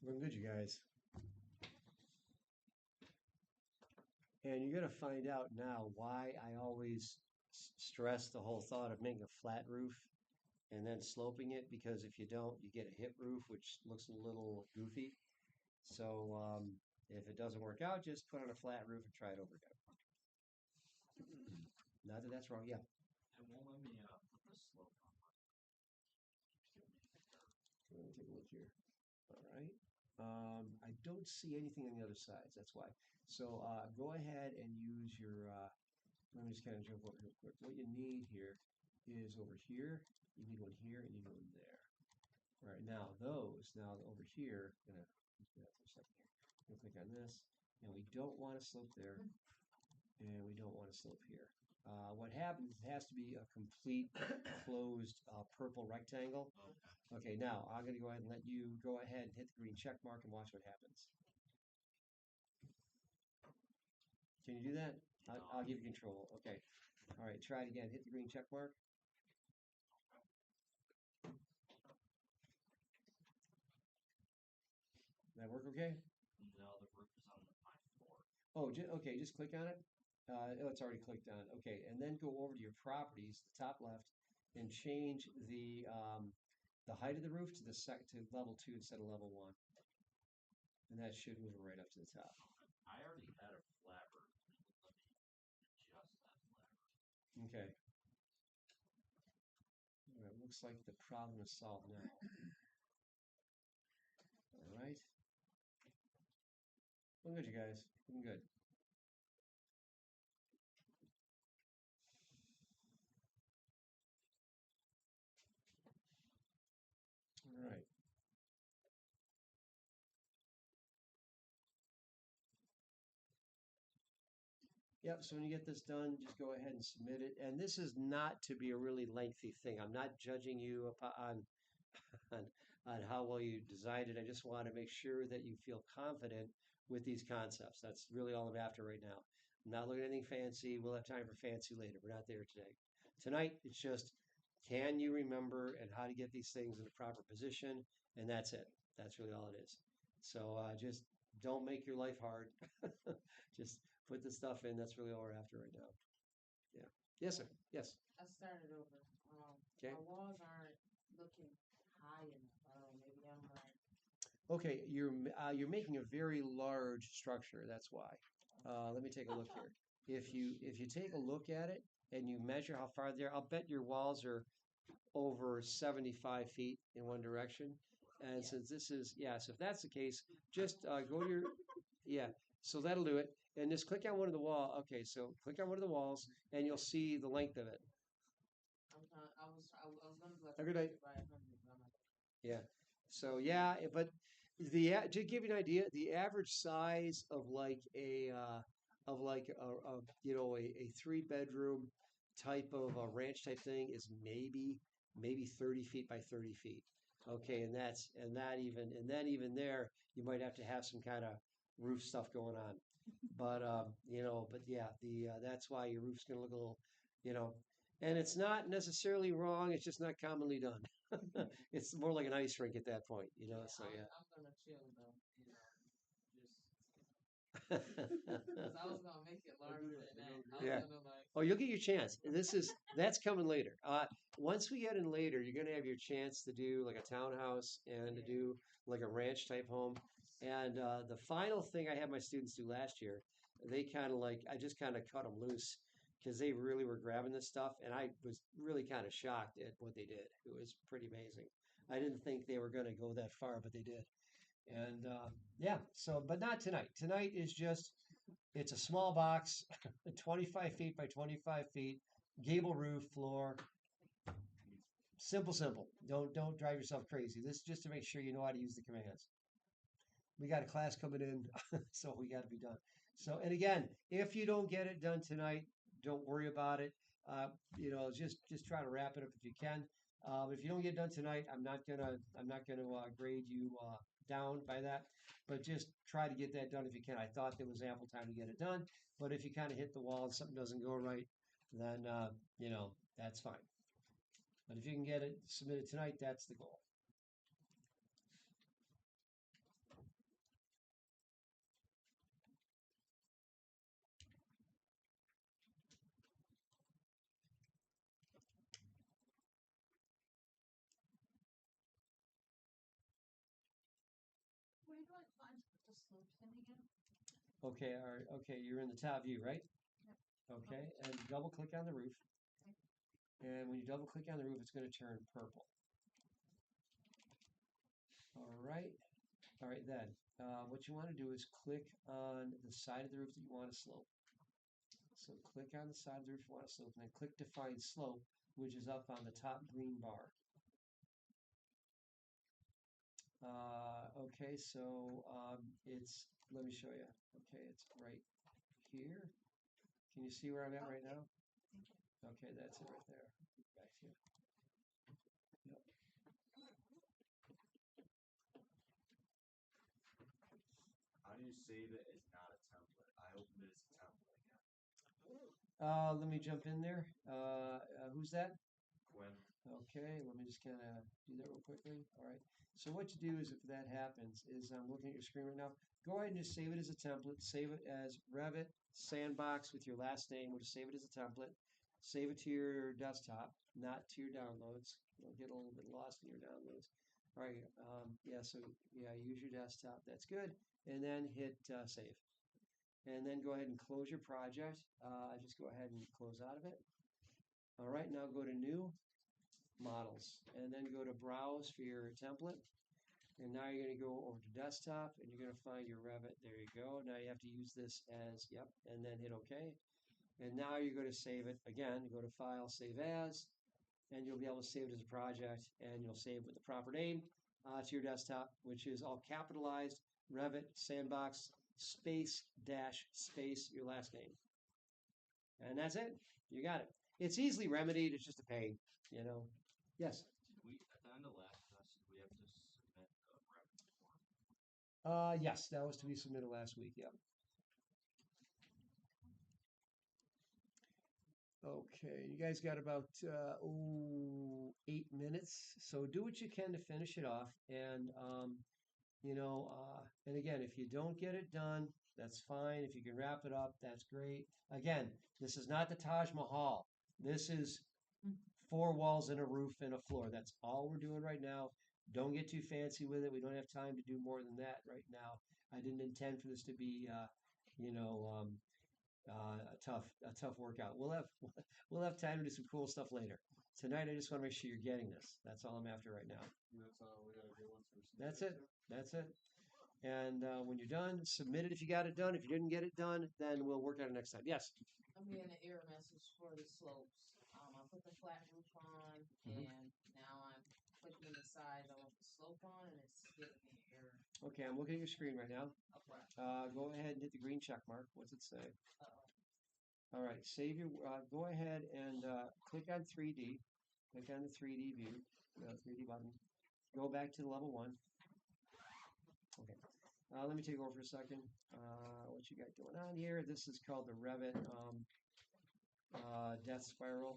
We're good, you guys. And you're going to find out now why I always stress the whole thought of making a flat roof and then sloping it, because if you don't, you get a hip roof, which looks a little goofy. So if it doesn't work out, just put on a flat roof and try it over again. Not that that's wrong. Yeah. It won't let me put the slope on. Let me take a look here. All right. I don't see anything on the other sides. That's why. So go ahead and use your. Let me just kind of jump over real quick. What you need here is over here. You need one here, and you need one there. All right. Now over here. Gonna do that for a second here. We'll click on this, and we don't want to slope there, and we don't want to slope here. What happens? It has to be a complete closed purple rectangle. Okay, now I'm going to go ahead and let you go ahead and hit the green check mark and watch what happens. Can you do that? I'll give you control. Okay. All right, try it again. Hit the green check mark. That work okay? No, the roof is on my floor. Oh, okay, just click on it. It's already clicked on. Okay, and then go over to your properties, the top left, and change the height of the roof to to level 2 instead of level 1, and that should move it right up to the top. I already had a flat roof. Let me adjust that flat roof. Okay. All right, looks like the problem is solved now. All right. I'm good, you guys. I'm good. All right. Yep, so when you get this done, just go ahead and submit it. And this is not to be a really lengthy thing. I'm not judging you on, on how well you designed it. I just want to make sure that you feel confident with these concepts. That's really all I'm after right now. I'm not looking at anything fancy. We'll have time for fancy later. We're not there today. Tonight, it's just, can you remember and how to get these things in the proper position? And that's it. That's really all it is. So just don't make your life hard. Just put the stuff in. That's really all we're after right now. Yeah. Yes, sir. Yes. I started over. Okay. My walls aren't looking high enough. I don't know, maybe I'm right. Okay, you're making a very large structure. That's why. Let me take a look here. If you take a look at it and you measure how far there, I'll bet your walls are over 75 feet in one direction. And since this is, so if that's the case, just go to your, so that'll do it. And just click on one of the wall. Okay, so click on one of the walls and you'll see the length of it. I was gonna go Have a good night. by 100, but I'm not. Yeah. So but to give you an idea, the average size of like a 3-bedroom type of a ranch type thing is maybe 30 feet by 30 feet. Okay, and then even there you might have to have some kind of roof stuff going on. But that's why your roof's gonna look a little, and it's not necessarily wrong. It's just not commonly done. It's more like an ice rink at that point, So I'm gonna chill though, because I was gonna make it larger than that. I was gonna Oh, you'll get your chance. That's coming later. Once we get in later, you're gonna have your chance to do like a townhouse and to do like a ranch type home. And the final thing I had my students do last year, I just kind of cut them loose because they really were grabbing this stuff, and I was really kind of shocked at what they did. It was pretty amazing. I didn't think they were going to go that far, but they did. And but not tonight. Tonight is just, it's a small box, 25 feet by 25 feet, gable roof, floor. Simple. Don't drive yourself crazy. This is just to make sure you know how to use the commands. We got a class coming in, so we got to be done. So, and again, if you don't get it done tonight, don't worry about it. Just try to wrap it up if you can. If you don't get it done tonight, I'm not gonna grade you down by that, but just try to get that done if you can. I thought there was ample time to get it done, but if you kind of hit the wall and something doesn't go right, then that's fine. But if you can get it submitted tonight, that's the goal. do I find the slopes in again? Okay, all right, okay, you're in the top view, right? Okay, and double click on the roof. And when you double click on the roof, it's going to turn purple. All right, then what you want to do is click on the side of the roof that you want to slope. So click on the side of the roof you want to slope, and then click Define Slope, which is up on the top green bar. Okay, so it's, let me show you. Okay, it's right here. Can you see where I'm at right now? Okay, that's it right there. Back to you. Yep. How do you save it as not a template? I opened it as a template again. Let me jump in there. Who's that? Quinn. Okay, let me just kind of do that real quickly. All right. So what you do is, if that happens, is I'm looking at your screen right now. Go ahead and just save it as a template. Save it as Revit Sandbox with your last name. We'll just save it as a template. Save it to your desktop, not to your downloads. You'll get a little bit lost in your downloads. All right. Yeah. So yeah, use your desktop. That's good. And then hit save. And then go ahead and close your project. Just go ahead and close out of it. All right. Now go to New. Models, and then go to Browse for your template. And now you're going to go over to Desktop, and you're going to find your Revit. There you go. Now you have to use this as, yep, and then hit OK. And now you're going to save it again. Go to File, Save As, and you'll be able to save it as a project, and you'll save with the proper name to your desktop, which is all capitalized Revit Sandbox space dash space your last name. And that's it. You got it. It's easily remedied. It's just a pain, you know. Yes. Did we, at the end of last class, did we have to submit a revenue form? Yes, that was to be submitted last week. Yep. Okay, you guys got about 8 minutes, so do what you can to finish it off. And and again, if you don't get it done, that's fine. If you can wrap it up, that's great. Again, this is not the Taj Mahal. This is 4 walls and a roof and a floor. That's all we're doing right now. Don't get too fancy with it. We don't have time to do more than that right now. I didn't intend for this to be, a tough workout. We'll have time to do some cool stuff later. Tonight, I just want to make sure you're getting this. That's all I'm after right now. That's all we gotta do once we're That's it. That's it. And when you're done, submit it if you got it done. If you didn't get it done, then we'll work on it next time. Yes. I'm getting an error message for the slopes. I put the flat roof on, and now I'm clicking the side I want the slope on, and it's giving me an error. Okay, I'm looking at your screen right now. Okay. Go ahead and hit the green check mark. What's it say? Uh-oh. All right, save your. Go ahead and click on 3D. Click on the 3D view, 3D button. Go back to level 1. Okay. Let me take over for a second. What you got going on here? This is called the Revit death spiral,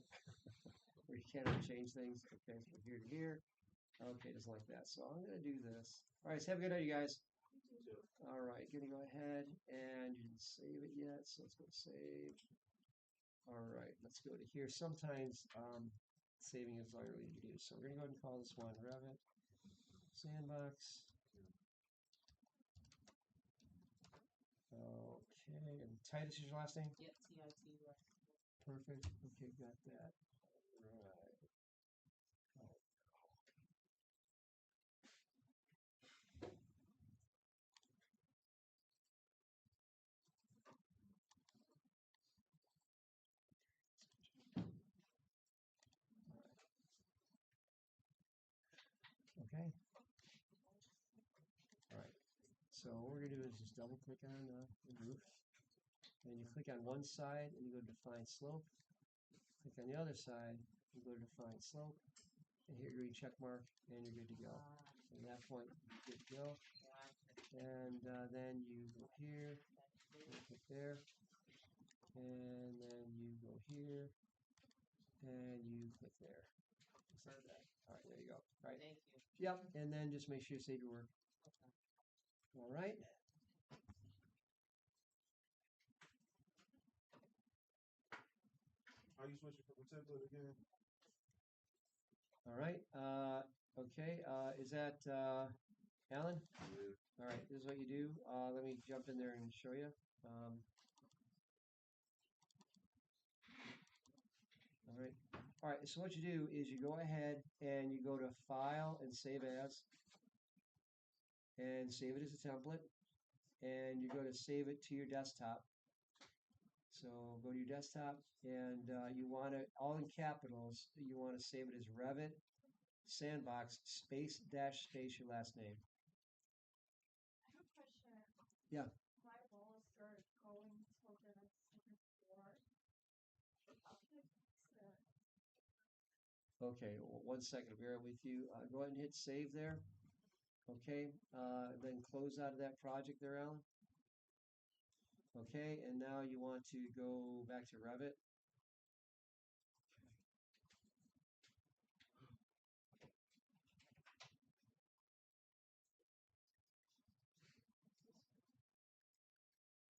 where you can't really change things. Okay, from here to here. Okay, just like that. So I'm gonna do this. All right, so have a good night, you guys. All right, gonna go ahead and you didn't save it yet, so let's go to save. All right, let's go to here. Sometimes saving is all you really need to do. So we're gonna go ahead and call this one Revit Sandbox. Okay, and Titus is your last name? Yep, T-I-T, right. Perfect. Okay, got that. Right. Okay. All right. So what we're gonna do is just double click on the roof. And you click on one side and you go to Define Slope. Click on the other side, you go to Define Slope, and hit your green check mark, and you're good to go. At that point, you're good to go. And then you go here, you click there, and then you go here, and you click there. Just like that. All right, there you go. All right. Thank you. Yep, and then just make sure you save your work. Okay. All right. How you switching from a template again? All right. Okay. Is that Alan? Yeah. All right, this is what you do. Let me jump in there and show you. All right. All right, so what you do is you go ahead and you go to File and Save As, and save it as a template, and you're going to save it to your desktop. So go to your desktop, and you want it all in capitals. You want to save it as Revit Sandbox space dash space your last name. I have a question. Yeah. My walls started going to the second floor. How can I fix that? Okay, 1 second, bear with you. Go ahead and hit save there. Okay, then close out of that project there, Alan. Okay, and now you want to go back to Revit.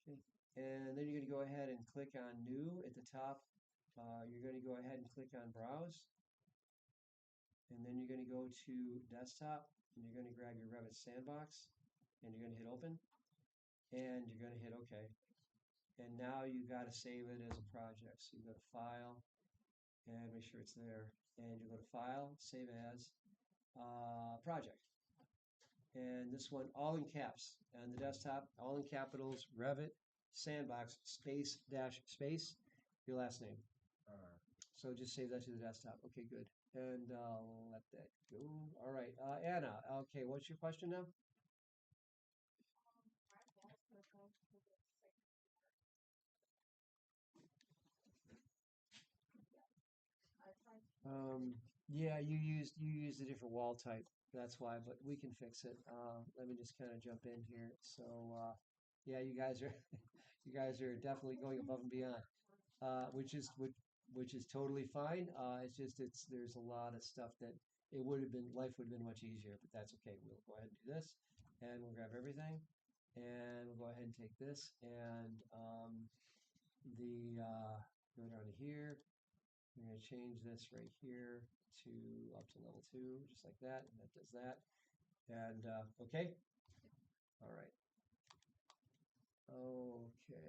Okay, and then you're going to go ahead and click on New at the top. You're going to go ahead and click on Browse. And then you're going to go to Desktop, and you're going to grab your Revit Sandbox, and you're going to hit Open, and you're going to hit OK. And now you got to save it as a project. So you go to File, and make sure it's there. And you go to File, Save As, Project. And this one, all in caps. On the desktop, all in capitals, Revit, Sandbox, space, dash, space, your last name. So just save that to the desktop. Okay, good. And I'll let that go. All right, Anna. Okay, what's your question now? My walls are going to the second floor. I tried. Yeah, you used a different wall type. That's why, but we can fix it. Let me just kind of jump in here. So, yeah, you guys are you guys are definitely going above and beyond, which is totally fine. It's there's a lot of stuff that life would have been much easier, but that's okay. We'll go ahead and do this, and we'll grab everything, and we'll go ahead and take this and go down to here. We're going to change this right here to up to level 2, just like that, and that does that. And okay. All right. Okay.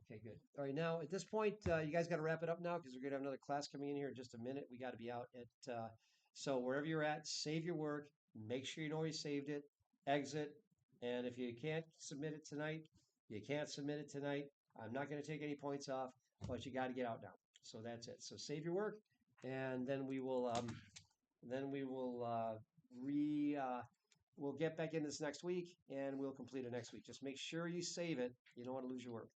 Okay, good. All right, now at this point, you guys got to wrap it up now because we're going to have another class coming in here in just a minute. We got to be out at, so wherever you're at, save your work. Make sure you know you saved it. Exit. And if you can't submit it tonight, you can't submit it tonight. I'm not going to take any points off, but you got to get out now. So that's it. So save your work, and then we will, we'll get back in this next week, and we'll complete it next week. Just make sure you save it. You don't want to lose your work.